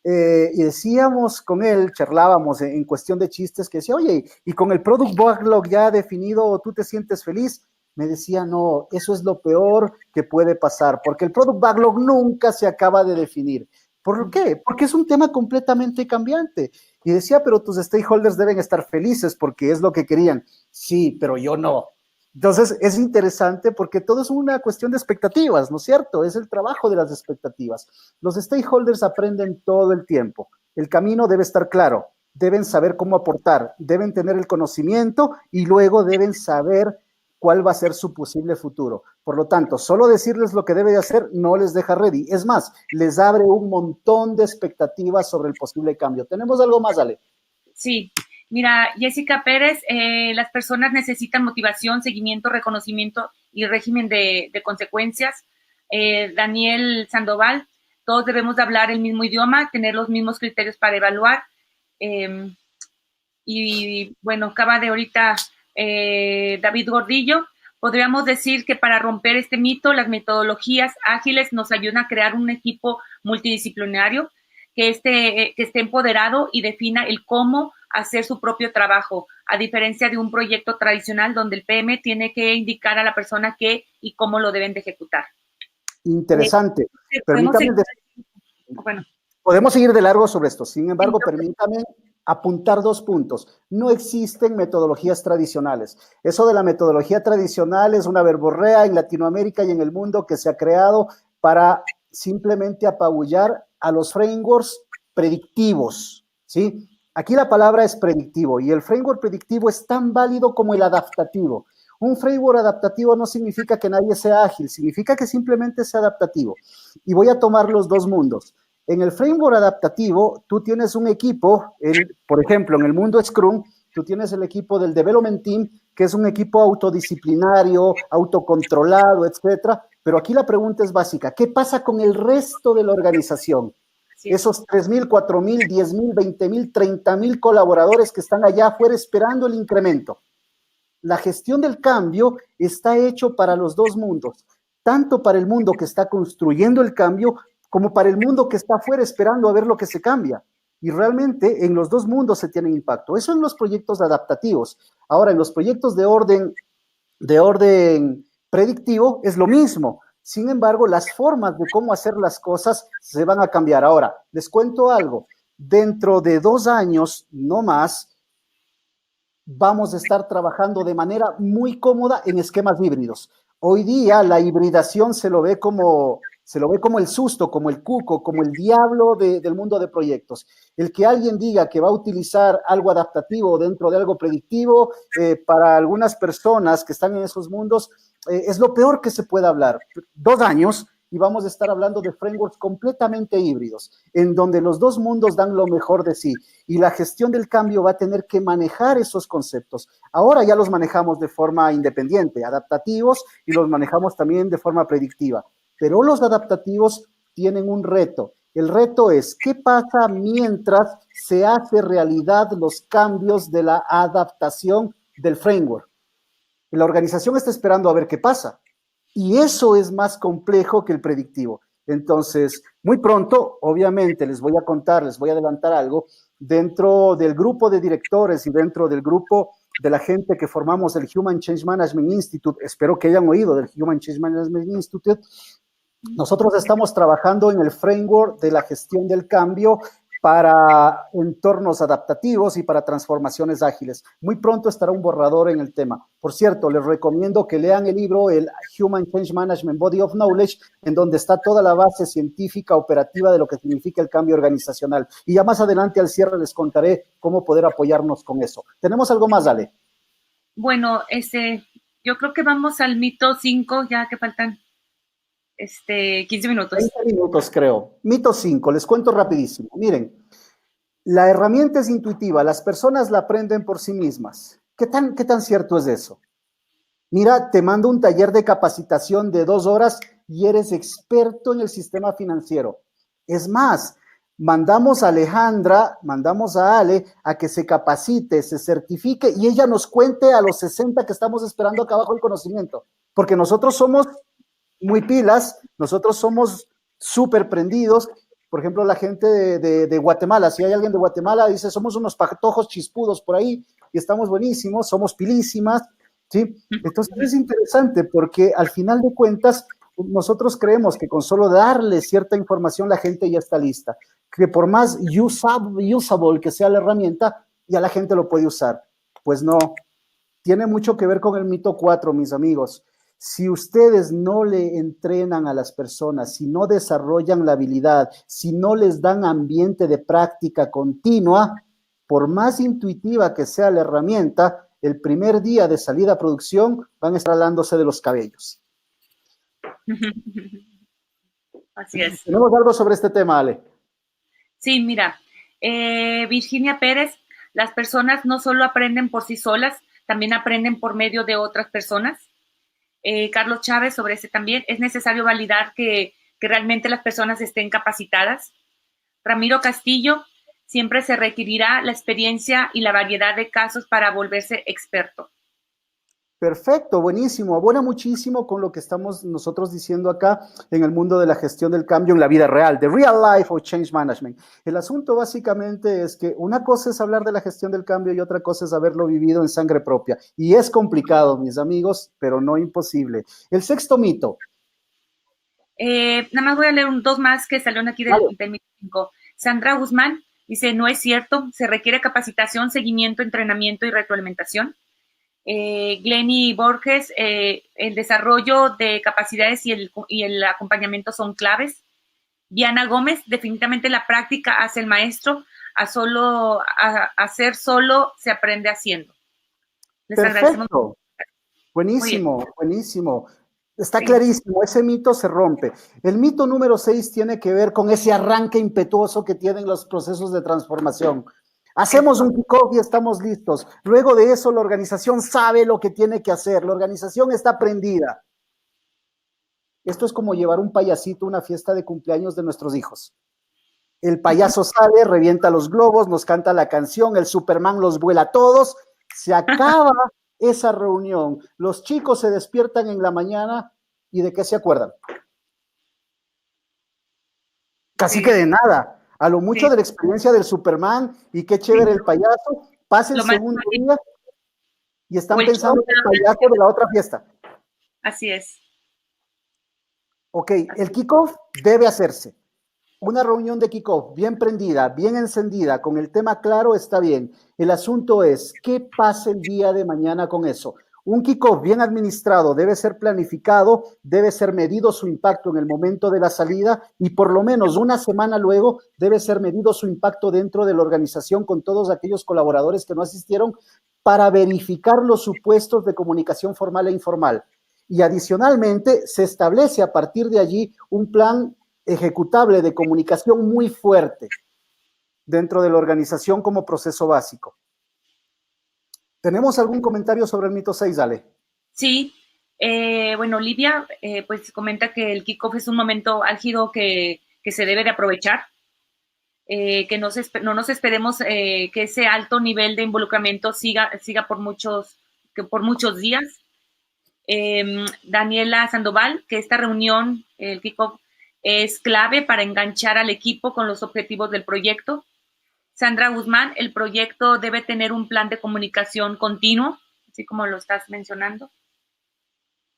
Y decíamos con él, charlábamos en cuestión de chistes, que decía, oye, y con el product backlog ya definido, ¿tú te sientes feliz? Me decía, no, eso es lo peor que puede pasar, porque el product backlog nunca se acaba de definir. ¿Por qué? Porque es un tema completamente cambiante. Y decía, pero tus stakeholders deben estar felices porque es lo que querían. Sí, pero yo no. Entonces, es interesante porque todo es una cuestión de expectativas, ¿no es cierto? Es el trabajo de las expectativas. Los stakeholders aprenden todo el tiempo. El camino debe estar claro, deben saber cómo aportar, deben tener el conocimiento y luego deben saber cuál va a ser su posible futuro. Por lo tanto, solo decirles lo que debe de hacer no les deja ready. Es más, les abre un montón de expectativas sobre el posible cambio. ¿Tenemos algo más, Ale? Sí, mira, Jessica Pérez, las personas necesitan motivación, seguimiento, reconocimiento y régimen de consecuencias. Daniel Sandoval, todos debemos de hablar el mismo idioma, tener los mismos criterios para evaluar. Y bueno, acaba de ahorita David Gordillo. Podríamos decir que para romper este mito, las metodologías ágiles nos ayudan a crear un equipo multidisciplinario que esté empoderado y defina el cómo hacer su propio trabajo, a diferencia de un proyecto tradicional donde el PM tiene que indicar a la persona qué y cómo lo deben de ejecutar. Interesante. Bueno. Podemos seguir de largo sobre esto. Sin embargo, permítame apuntar 2 puntos. No existen metodologías tradicionales. Eso de la metodología tradicional es una verborrea en Latinoamérica y en el mundo que se ha creado para simplemente apabullar a los frameworks predictivos, ¿sí? Aquí la palabra es predictivo y el framework predictivo es tan válido como el adaptativo. Un framework adaptativo no significa que nadie sea ágil, significa que simplemente sea adaptativo. Y voy a tomar los dos mundos. En el framework adaptativo, tú tienes un equipo, por ejemplo, en el mundo Scrum, tú tienes el equipo del Development Team, que es un equipo autodisciplinario, autocontrolado, etcétera. Pero aquí la pregunta es básica: ¿qué pasa con el resto de la organización? Esos 3,000, 4,000, 10,000, 20,000, 30,000 colaboradores que están allá afuera esperando el incremento. La gestión del cambio está hecho para los dos mundos, tanto para el mundo que está construyendo el cambio como para el mundo que está afuera esperando a ver lo que se cambia. Y realmente en los dos mundos se tiene impacto. Eso en los proyectos adaptativos. Ahora, en los proyectos de orden predictivo es lo mismo. Sin embargo, las formas de cómo hacer las cosas se van a cambiar. Ahora, les cuento algo. Dentro de 2 años, no más, vamos a estar trabajando de manera muy cómoda en esquemas híbridos. Hoy día la hibridación se lo ve como el susto, como el cuco, como el diablo del mundo de proyectos. El que alguien diga que va a utilizar algo adaptativo dentro de algo predictivo, para algunas personas que están en esos mundos, es lo peor que se puede hablar. 2 años y vamos a estar hablando de frameworks completamente híbridos, en donde los dos mundos dan lo mejor de sí, y la gestión del cambio va a tener que manejar esos conceptos. Ahora ya los manejamos de forma independiente, adaptativos, y los manejamos también de forma predictiva, pero los adaptativos tienen un reto. El reto es: ¿qué pasa mientras se hace realidad los cambios de la adaptación del framework? La organización está esperando a ver qué pasa. Y eso es más complejo que el predictivo. Entonces, muy pronto, obviamente, les voy a contar, les voy a adelantar algo. Dentro del grupo de directores y dentro del grupo de la gente que formamos el Human Change Management Institute, espero que hayan oído del Human Change Management Institute, nosotros estamos trabajando en el framework de la gestión del cambio para entornos adaptativos y para transformaciones ágiles. Muy pronto estará un borrador en el tema. Por cierto, les recomiendo que lean el libro, el Human Change Management Body of Knowledge, en donde está toda la base científica operativa de lo que significa el cambio organizacional. Y ya más adelante, al cierre, les contaré cómo poder apoyarnos con eso. ¿Tenemos algo más, Ale? Bueno, yo creo que vamos al mito 5, ya que faltan 15 minutos. 30 minutos, creo. Mito 5, les cuento rapidísimo. Miren, la herramienta es intuitiva, las personas la aprenden por sí mismas. ¿Qué tan cierto es eso? Mira, te mando un taller de capacitación de 2 horas y eres experto en el sistema financiero. Es más, mandamos a Alejandra, mandamos a Ale a que se capacite, se certifique y ella nos cuente a los 60 que estamos esperando acá abajo el conocimiento. Porque nosotros somos muy pilas, nosotros somos súper prendidos. Por ejemplo, la gente de Guatemala, si hay alguien de Guatemala, dice: somos unos patojos chispudos por ahí y estamos buenísimos, somos pilísimas, ¿sí? Entonces es interesante porque al final de cuentas nosotros creemos que con solo darle cierta información la gente ya está lista, que por más usable que sea la herramienta, ya la gente lo puede usar. Pues no, tiene mucho que ver con el mito 4, mis amigos. Si ustedes no le entrenan a las personas, si no desarrollan la habilidad, si no les dan ambiente de práctica continua, por más intuitiva que sea la herramienta, el primer día de salida a producción van a estar jalándose de los cabellos. Así es. ¿Tenemos algo sobre este tema, Ale? Sí, mira, Virginia Pérez, las personas no solo aprenden por sí solas, también aprenden por medio de otras personas. Carlos Chávez, sobre ese también, es necesario validar que realmente las personas estén capacitadas. Ramiro Castillo, siempre se requerirá la experiencia y la variedad de casos para volverse experto. Perfecto, buenísimo, abona muchísimo con lo que estamos nosotros diciendo acá en el mundo de la gestión del cambio en la vida real, de real life o change management. El asunto básicamente es que una cosa es hablar de la gestión del cambio y otra cosa es haberlo vivido en sangre propia. Y es complicado, mis amigos, pero no imposible. El sexto mito. Nada más voy a leer 2 más que salieron aquí del mito 5. Sandra Guzmán dice: no es cierto, se requiere capacitación, seguimiento, entrenamiento y retroalimentación. Glenny Borges, el desarrollo de capacidades y el acompañamiento son claves. Diana Gómez, definitivamente la práctica hace el maestro, hacer solo se aprende haciendo. Les Perfecto. Buenísimo, buenísimo. Está Sí. clarísimo, ese mito se rompe. El mito número 6 tiene que ver con ese arranque impetuoso que tienen los procesos de transformación. Hacemos un kickoff y estamos listos. Luego de eso, la organización sabe lo que tiene que hacer. La organización está prendida. Esto es como llevar un payasito a una fiesta de cumpleaños de nuestros hijos. El payaso sale, revienta los globos, nos canta la canción, el Superman los vuela a todos, se acaba esa reunión. Los chicos se despiertan en la mañana y ¿de qué se acuerdan? Casi Sí. que de nada. A lo mucho Sí. de la experiencia del Superman y qué chévere el payaso, pasa el Lo más segundo día y o están el show pensando en de el la payaso de la otra fiesta. Así es. Ok, el kickoff debe hacerse. Una reunión de kickoff bien prendida, bien encendida, con el tema claro, está bien. El asunto es, ¿qué pasa el día de mañana con eso? Un kickoff bien administrado debe ser planificado, debe ser medido su impacto en el momento de la salida y por lo menos una semana luego debe ser medido su impacto dentro de la organización con todos aquellos colaboradores que no asistieron para verificar los supuestos de comunicación formal e informal. Y adicionalmente se establece a partir de allí un plan ejecutable de comunicación muy fuerte dentro de la organización como proceso básico. ¿Tenemos algún comentario sobre el mito 6, Ale? Sí. Bueno, Olivia pues comenta que el kickoff es un momento álgido que se debe de aprovechar, que no nos esperemos que ese alto nivel de involucramiento siga por muchos días. Daniela Sandoval, que esta reunión, el kickoff, es clave para enganchar al equipo con los objetivos del proyecto. Sandra Guzmán, el proyecto debe tener un plan de comunicación continuo, así como lo estás mencionando.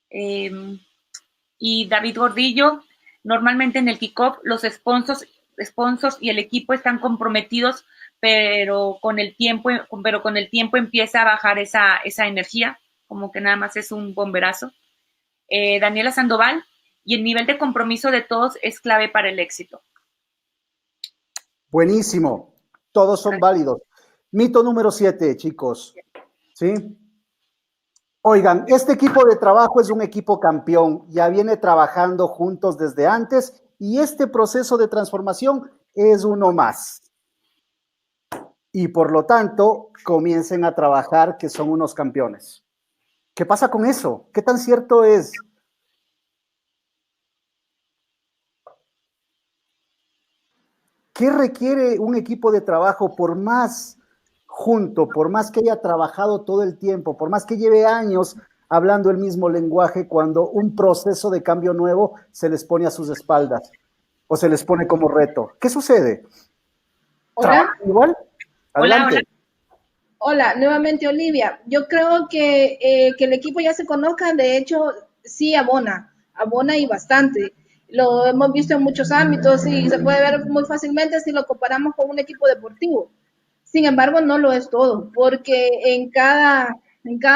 Y David Gordillo, normalmente en el kickoff los sponsors y el equipo están comprometidos, pero con el tiempo empieza a bajar esa energía, como que nada más es un bomberazo. Daniela Sandoval, y el nivel de compromiso de todos es clave para el éxito. Buenísimo, todos son válidos. Mito número 7, chicos. ¿Sí? Oigan, este equipo de trabajo es un equipo campeón, ya viene trabajando juntos desde antes y este proceso de transformación es uno más. Y por lo tanto, comiencen a trabajar que son unos campeones. ¿Qué pasa con eso? ¿Qué tan cierto es? ¿Qué requiere un equipo de trabajo por más junto, por más que haya trabajado todo el tiempo, por más que lleve años hablando el mismo lenguaje, cuando un proceso de cambio nuevo se les pone a sus espaldas o se les pone como reto? ¿Qué sucede? Hola. ¿Igual? Adelante. Hola, nuevamente Olivia. Yo creo que el equipo ya se conozca, de hecho, sí abona y bastante. Lo hemos visto en muchos ámbitos y se puede ver muy fácilmente si lo comparamos con un equipo deportivo. Sin embargo, no lo es todo, porque en cada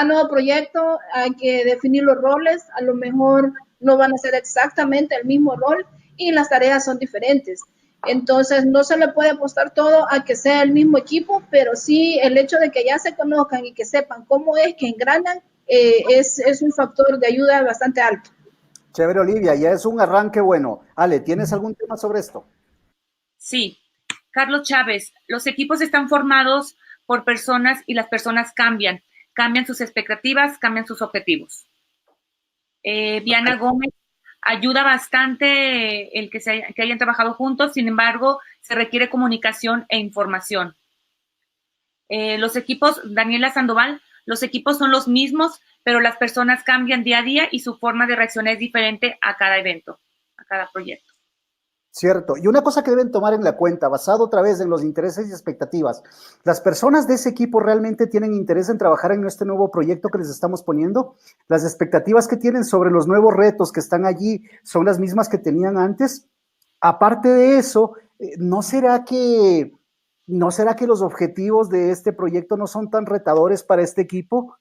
nuevo proyecto hay que definir los roles, a lo mejor no van a ser exactamente el mismo rol y las tareas son diferentes. Entonces, no se le puede apostar todo a que sea el mismo equipo, pero sí el hecho de que ya se conozcan y que sepan cómo es que engranan es un factor de ayuda bastante alto. Chévere, Olivia, ya es un arranque bueno. Ale, ¿tienes algún tema sobre esto? Sí. Carlos Chávez, los equipos están formados por personas y las personas cambian sus expectativas, cambian sus objetivos. Diana Gómez, ayuda bastante el que hayan trabajado juntos, sin embargo, se requiere comunicación e información. Los equipos, Daniela Sandoval, los equipos son los mismos, pero las personas cambian día a día y su forma de reaccionar es diferente a cada evento, a cada proyecto. Cierto. Y una cosa que deben tomar en la cuenta, basado otra vez en los intereses y expectativas, ¿las personas de ese equipo realmente tienen interés en trabajar en este nuevo proyecto que les estamos poniendo? ¿Las expectativas que tienen sobre los nuevos retos que están allí son las mismas que tenían antes? Aparte de eso, ¿no será que los objetivos de este proyecto no son tan retadores para este equipo?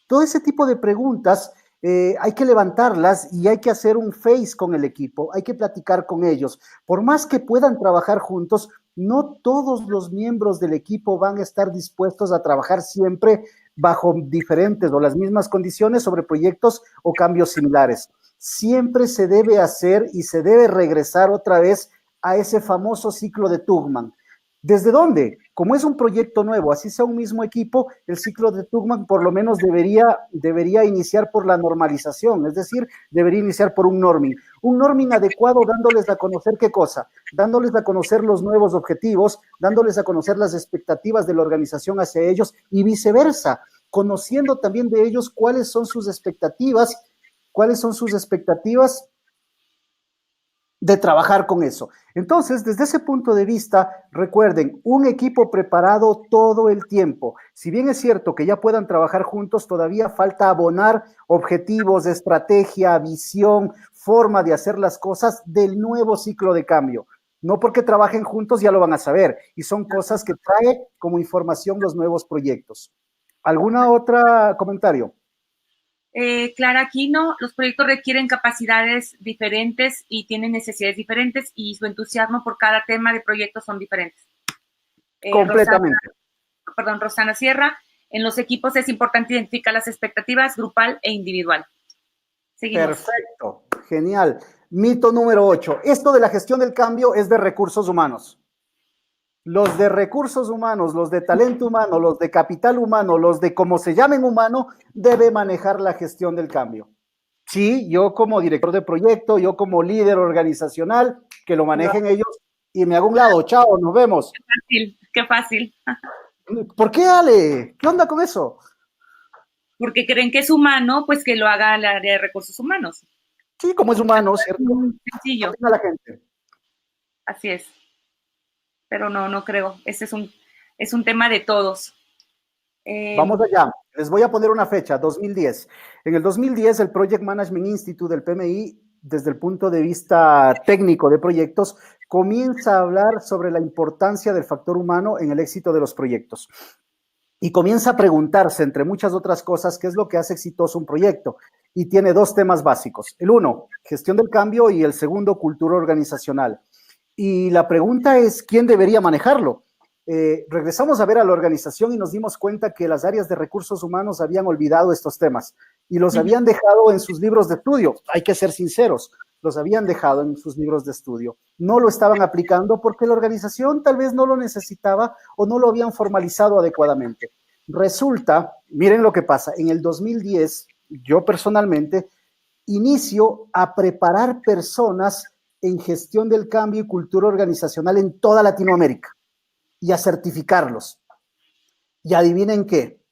Todo ese tipo de preguntas hay que levantarlas y hay que hacer un face con el equipo, hay que platicar con ellos. Por más que puedan trabajar juntos, no todos los miembros del equipo van a estar dispuestos a trabajar siempre bajo diferentes o las mismas condiciones sobre proyectos o cambios similares. siempre se debe hacer y se debe regresar otra vez a ese famoso ciclo de Tubman. ¿Desde dónde? Como es un proyecto nuevo, así sea un mismo equipo, el ciclo de Tubman por lo menos debería iniciar por la normalización, es decir, debería iniciar por un norming adecuado, dándoles a conocer qué cosa, dándoles a conocer los nuevos objetivos, dándoles a conocer las expectativas de la organización hacia ellos y viceversa, conociendo también de ellos cuáles son sus expectativas de trabajar con eso. Entonces, desde ese punto de vista, recuerden, un equipo preparado todo el tiempo. Si bien es cierto que ya puedan trabajar juntos, todavía falta abonar objetivos, estrategia, visión, forma de hacer las cosas del nuevo ciclo de cambio. No porque trabajen juntos ya lo van a saber, y son cosas que trae como información los nuevos proyectos. ¿Alguna otra comentario? Clara, aquí no, los proyectos requieren capacidades diferentes y tienen necesidades diferentes y su entusiasmo por cada tema de proyectos son diferentes. Completamente. Rosana Sierra, en los equipos es importante identificar las expectativas grupal e individual. Seguimos. Perfecto, genial. Mito número 8. Esto de la gestión del cambio es de recursos humanos. Los de recursos humanos, los de talento humano, los de capital humano, los de como se llamen humano, debe manejar la gestión del cambio. Sí, yo como director de proyecto, yo como líder organizacional, que lo manejen ellos y me hago un lado. Chao, nos vemos. Qué fácil. ¿Por qué, Ale? ¿Qué onda con eso? Porque creen que es humano, pues que lo haga el área de recursos humanos. Sí, como es humano, ¿cierto? Sencillo. A la gente. Así es. Pero no creo. Ese es un tema de todos. Vamos allá. Les voy a poner una fecha, 2010. En el 2010, el Project Management Institute del PMI, desde el punto de vista técnico de proyectos, comienza a hablar sobre la importancia del factor humano en el éxito de los proyectos. Y comienza a preguntarse, entre muchas otras cosas, qué es lo que hace exitoso un proyecto. Y tiene dos temas básicos. El uno, gestión del cambio, y el segundo, cultura organizacional. Y la pregunta es, ¿quién debería manejarlo? Regresamos a ver a la organización y nos dimos cuenta que las áreas de recursos humanos habían olvidado estos temas y los habían dejado en sus libros de estudio. Hay que ser sinceros, los habían dejado en sus libros de estudio. No lo estaban aplicando porque la organización tal vez no lo necesitaba o no lo habían formalizado adecuadamente. Resulta, miren lo que pasa, en el 2010, yo personalmente inicio a preparar personas en gestión del cambio y cultura organizacional en toda Latinoamérica y a certificarlos. Y adivinen qué,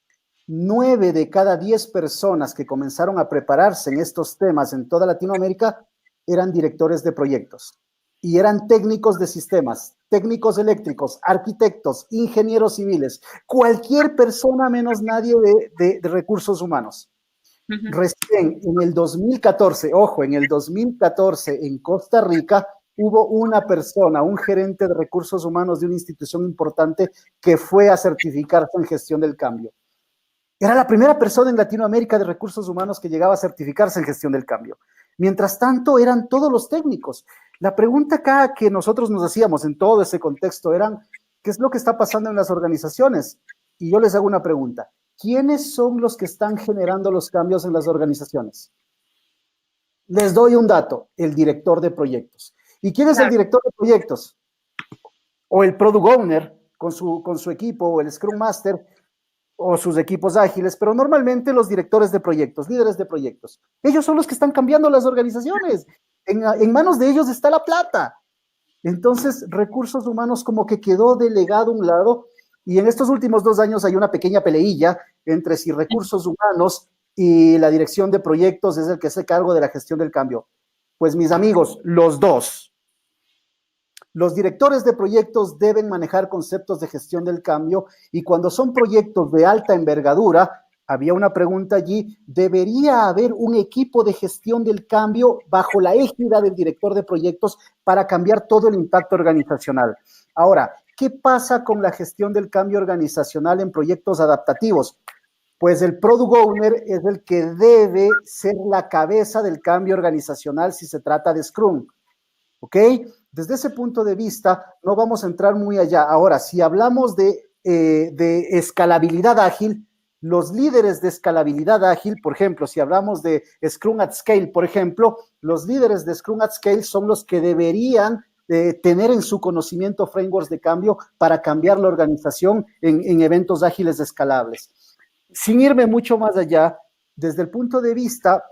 9 de cada 10 personas que comenzaron a prepararse en estos temas en toda Latinoamérica eran directores de proyectos y eran técnicos de sistemas, técnicos eléctricos, arquitectos, ingenieros civiles, cualquier persona menos nadie de recursos humanos. Recién en el 2014, ojo, en el 2014 en Costa Rica hubo una persona, un gerente de recursos humanos de una institución importante que fue a certificarse en gestión del cambio. Era la primera persona en Latinoamérica de recursos humanos que llegaba a certificarse en gestión del cambio. Mientras tanto, eran todos los técnicos. La pregunta acá que nosotros nos hacíamos en todo ese contexto eran, ¿qué es lo que está pasando en las organizaciones? Y yo les hago una pregunta. ¿Quiénes son los que están generando los cambios en las organizaciones? Les doy un dato, el director de proyectos. ¿Y quién es el director de proyectos? O el Product Owner con su equipo, o el Scrum Master, o sus equipos ágiles, pero normalmente los directores de proyectos, líderes de proyectos. Ellos son los que están cambiando las organizaciones. En manos de ellos está la plata. Entonces, recursos humanos como que quedó delegado a un lado, y en estos últimos 2 años hay una pequeña peleilla entre si recursos humanos y la dirección de proyectos es el que se hace cargo de la gestión del cambio. Pues mis amigos, los dos. Los directores de proyectos deben manejar conceptos de gestión del cambio y cuando son proyectos de alta envergadura, había una pregunta allí, ¿debería haber un equipo de gestión del cambio bajo la égida del director de proyectos para cambiar todo el impacto organizacional? Ahora, ¿qué pasa con la gestión del cambio organizacional en proyectos adaptativos? Pues el Product Owner es el que debe ser la cabeza del cambio organizacional si se trata de Scrum, ¿ok? Desde ese punto de vista, no vamos a entrar muy allá. Ahora, si hablamos de escalabilidad ágil, Los líderes de escalabilidad ágil, por ejemplo, si hablamos de Scrum at Scale, por ejemplo, los líderes de Scrum at Scale son los que deberían tener en su conocimiento frameworks de cambio para cambiar la organización en eventos ágiles escalables. Sin irme mucho más allá, desde el punto de vista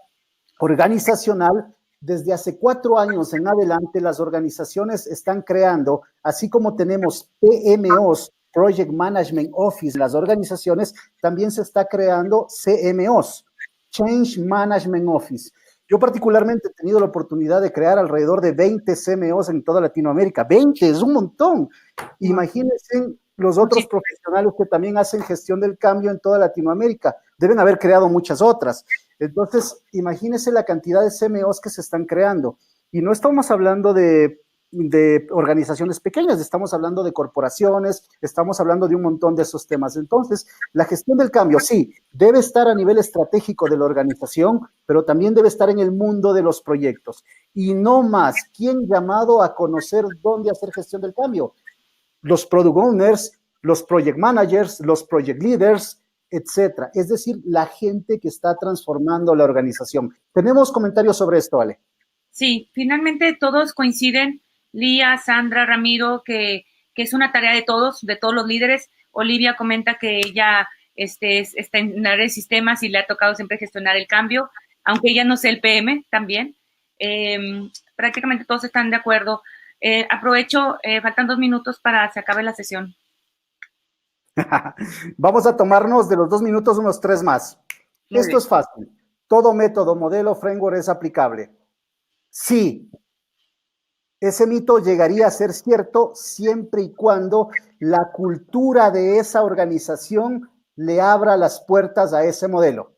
organizacional, desde hace 4 años en adelante, las organizaciones están creando, así como tenemos PMOs, Project Management Office, las organizaciones, también se está creando CMOs, Change Management Office. Yo particularmente he tenido la oportunidad de crear alrededor de 20 CMOs en toda Latinoamérica. 20 es un montón. Imagínense los otros profesionales que también hacen gestión del cambio en toda Latinoamérica. Deben haber creado muchas otras. Entonces, imagínense la cantidad de CMOs que se están creando. Y no estamos hablando de organizaciones pequeñas, estamos hablando de corporaciones, estamos hablando de un montón de esos temas. Entonces, la gestión del cambio, sí, debe estar a nivel estratégico de la organización, pero también debe estar en el mundo de los proyectos. Y no más, ¿quién llamado a conocer dónde hacer gestión del cambio? Los product owners, los project managers, los project leaders, etcétera. Es decir, la gente que está transformando la organización. ¿Tenemos comentarios sobre esto, Ale? Sí, finalmente todos coinciden, Lía, Sandra, Ramiro, que es una tarea de todos los líderes. Olivia comenta que ella está en área de sistemas y le ha tocado siempre gestionar el cambio, aunque ella no sea el PM también. Prácticamente todos están de acuerdo. Aprovecho, faltan 2 minutos para que se acabe la sesión. Vamos a tomarnos de los 2 minutos unos 3 más. Esto es fácil. Todo método, modelo, framework es aplicable. Sí, ese mito llegaría a ser cierto siempre y cuando la cultura de esa organización le abra las puertas a ese modelo.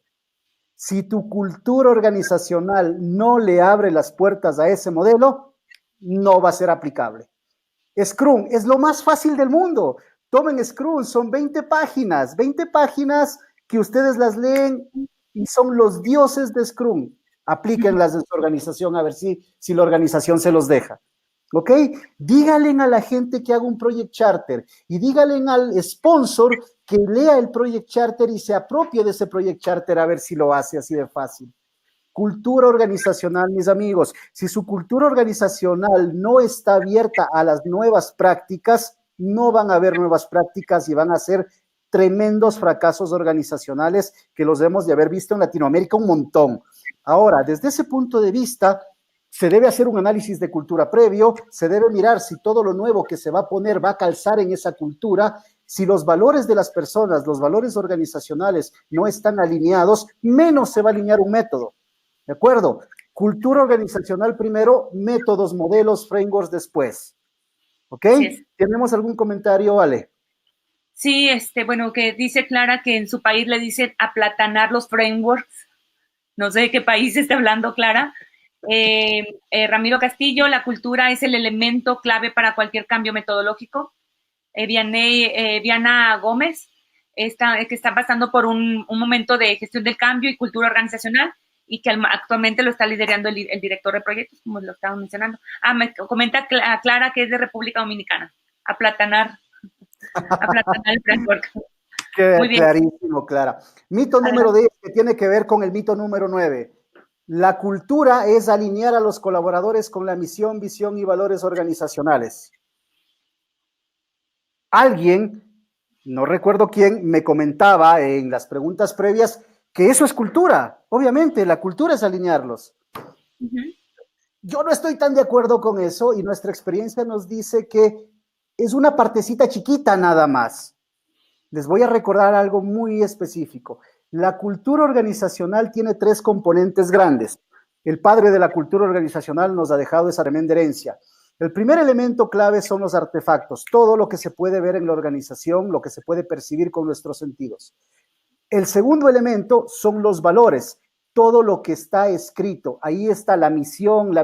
Si tu cultura organizacional no le abre las puertas a ese modelo, no va a ser aplicable. Scrum es lo más fácil del mundo. Tomen Scrum, son 20 páginas que ustedes las leen y son los dioses de Scrum. Aplíquenlas en su organización a ver si la organización se los deja. ¿Ok? Díganle a la gente que haga un Project Charter y díganle al sponsor que lea el Project Charter y se apropie de ese Project Charter a ver si lo hace así de fácil. Cultura organizacional, mis amigos. Si su cultura organizacional no está abierta a las nuevas prácticas, no van a haber nuevas prácticas y van a ser tremendos fracasos organizacionales que los hemos de haber visto en Latinoamérica un montón. Ahora, desde ese punto de vista, se debe hacer un análisis de cultura previo, se debe mirar si todo lo nuevo que se va a poner va a calzar en esa cultura, si los valores de las personas, los valores organizacionales no están alineados, menos se va a alinear un método. ¿De acuerdo? Cultura organizacional primero, métodos, modelos, frameworks después. ¿Ok? Sí. ¿Tenemos algún comentario, Ale? Sí, bueno, que dice Clara que en su país le dicen aplatanar los frameworks. No sé de qué país está hablando, Clara. Ramiro Castillo, la cultura es el elemento clave para cualquier cambio metodológico. Diana Gómez, que está pasando por un momento de gestión del cambio y cultura organizacional y que actualmente lo está liderando el director de proyectos, como lo estamos mencionando. Me comenta Clara que es de República Dominicana. Aplatanar el framework. Muy bien. Clarísimo, Clara. Mito número 10, que tiene que ver con el mito número 9. La cultura es alinear a los colaboradores con la misión, visión y valores organizacionales. Alguien, no recuerdo quién, me comentaba en las preguntas previas que eso es cultura. Obviamente, la cultura es alinearlos. Yo no estoy tan de acuerdo con eso y nuestra experiencia nos dice que es una partecita chiquita nada más. Les voy a recordar algo muy específico. La cultura organizacional tiene 3 componentes grandes. El padre de la cultura organizacional nos ha dejado esa tremenda herencia. El primer elemento clave son los artefactos, todo lo que se puede ver en la organización, lo que se puede percibir con nuestros sentidos. El segundo elemento son los valores, todo lo que está escrito. Ahí está la misión,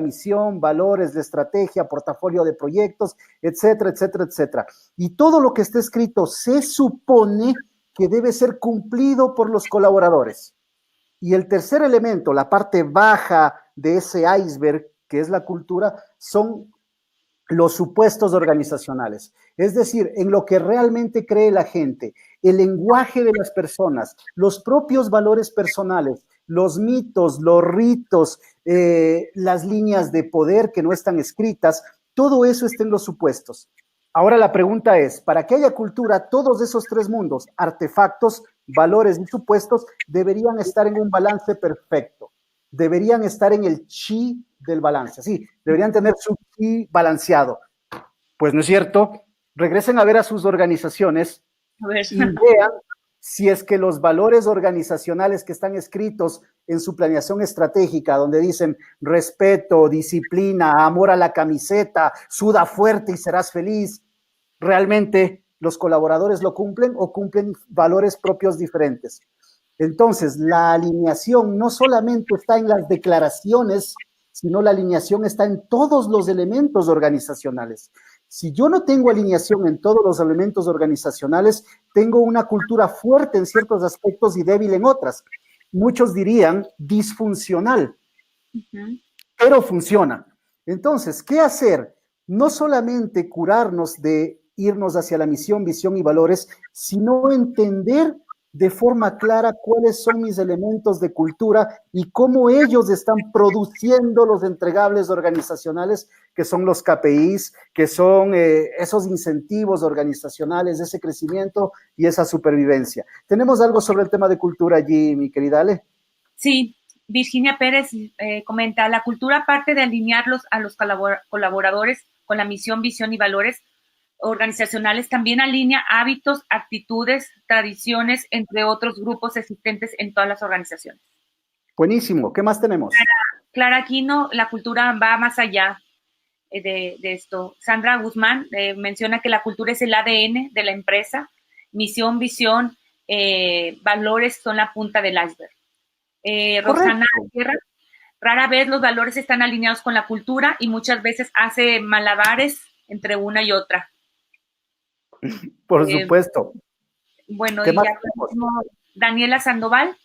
valores, la estrategia, portafolio de proyectos, etcétera, etcétera, etcétera. Y todo lo que está escrito se supone que debe ser cumplido por los colaboradores. Y el tercer elemento, la parte baja de ese iceberg, que es la cultura, son los supuestos organizacionales, es decir, en lo que realmente cree la gente, el lenguaje de las personas, los propios valores personales, los mitos, los ritos, las líneas de poder que no están escritas, todo eso está en los supuestos. Ahora la pregunta es, para que haya cultura, todos esos tres mundos, artefactos, valores y supuestos, deberían estar en un balance perfecto, deberían estar en el chi del balance, sí, deberían tener su chi balanceado. Pues no es cierto, regresen a ver a sus organizaciones y vean si es que los valores organizacionales que están escritos en su planeación estratégica, donde dicen respeto, disciplina, amor a la camiseta, suda fuerte y serás feliz, realmente los colaboradores lo cumplen o cumplen valores propios diferentes. Entonces, la alineación no solamente está en las declaraciones, sino la alineación está en todos los elementos organizacionales. Si yo no tengo alineación en todos los elementos organizacionales, tengo una cultura fuerte en ciertos aspectos y débil en otras. Muchos dirían disfuncional, pero funciona. Entonces, ¿qué hacer? No solamente curarnos de irnos hacia la misión, visión y valores, sino entender de forma clara cuáles son mis elementos de cultura y cómo ellos están produciendo los entregables organizacionales, que son los KPIs, que son esos incentivos organizacionales, ese crecimiento y esa supervivencia. ¿Tenemos algo sobre el tema de cultura allí, mi querida Ale? Sí, Virginia Pérez comenta, la cultura parte de alinearlos a los colaboradores con la misión, visión y valores organizacionales, también alinea hábitos, actitudes, tradiciones, entre otros grupos existentes en todas las organizaciones. Buenísimo, ¿qué más tenemos? Clara Aquino, la cultura va más allá de esto. Sandra Guzmán menciona que la cultura es el ADN de la empresa, misión, visión, valores son la punta del iceberg. Rosana Sierra, rara vez los valores están alineados con la cultura y muchas veces hace malabares entre una y otra. Por supuesto. Bueno, y ya Daniela Sandoval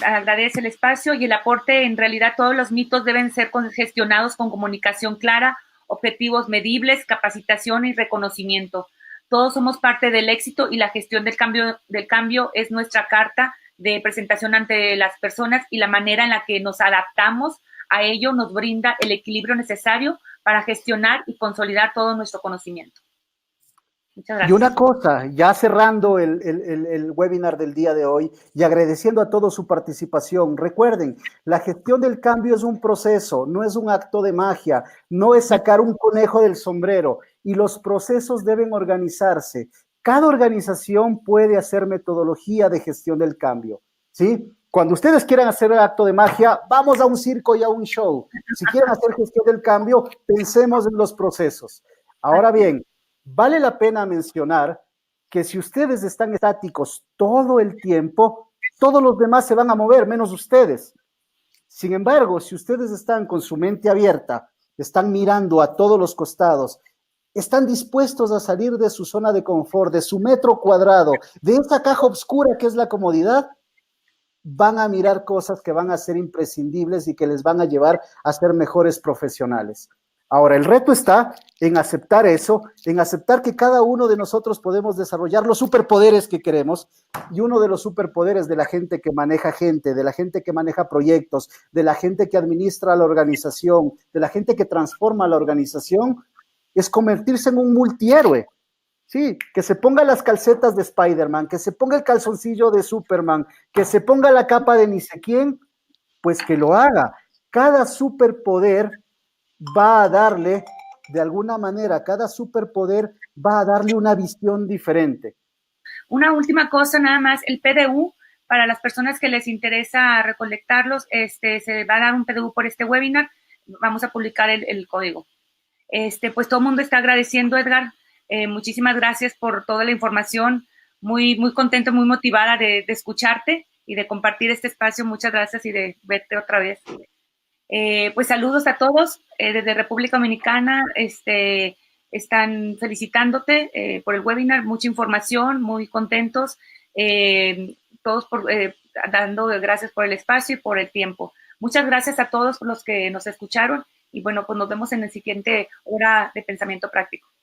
agradece el espacio y el aporte. En realidad todos los mitos deben ser gestionados con comunicación clara, objetivos medibles, capacitación y reconocimiento. Todos somos parte del éxito y la gestión del cambio es nuestra carta de presentación ante las personas, y la manera en la que nos adaptamos a ello nos brinda el equilibrio necesario para gestionar y consolidar todo nuestro conocimiento. Muchas gracias. Y una cosa, ya cerrando el webinar del día de hoy y agradeciendo a todos su participación, recuerden, la gestión del cambio es un proceso, no es un acto de magia, no es sacar un conejo del sombrero, y los procesos deben organizarse. Cada organización puede hacer metodología de gestión del cambio, ¿sí? Cuando ustedes quieran hacer el acto de magia, vamos a un circo y a un show. Si quieren hacer gestión del cambio, pensemos en los procesos. Ahora bien, vale la pena mencionar que si ustedes están estáticos todo el tiempo, todos los demás se van a mover, menos ustedes. Sin embargo, si ustedes están con su mente abierta, están mirando a todos los costados, están dispuestos a salir de su zona de confort, de su metro cuadrado, de esa caja oscura que es la comodidad, van a mirar cosas que van a ser imprescindibles y que les van a llevar a ser mejores profesionales. Ahora, el reto está en aceptar eso, en aceptar que cada uno de nosotros podemos desarrollar los superpoderes que queremos, y uno de los superpoderes de la gente que maneja gente, de la gente que maneja proyectos, de la gente que administra la organización, de la gente que transforma la organización, es convertirse en un multihéroe. Sí, que se ponga las calcetas de Spider-Man, que se ponga el calzoncillo de Superman, que se ponga la capa de ni sé quién, pues que lo haga. Cada superpoder va a darle, de alguna manera, cada superpoder va a darle una visión diferente. Una última cosa nada más, el PDU, para las personas que les interesa recolectarlos, se va a dar un PDU por este webinar, vamos a publicar el código. Pues todo el mundo está agradeciendo, Edgar, muchísimas gracias por toda la información, muy, muy contento, muy motivada de escucharte y de compartir este espacio, muchas gracias y de verte otra vez. Pues saludos a todos desde República Dominicana, están felicitándote por el webinar, mucha información, muy contentos, todos dando gracias por el espacio y por el tiempo. Muchas gracias a todos los que nos escucharon bueno, pues nos vemos en el siguiente hora de pensamiento práctico.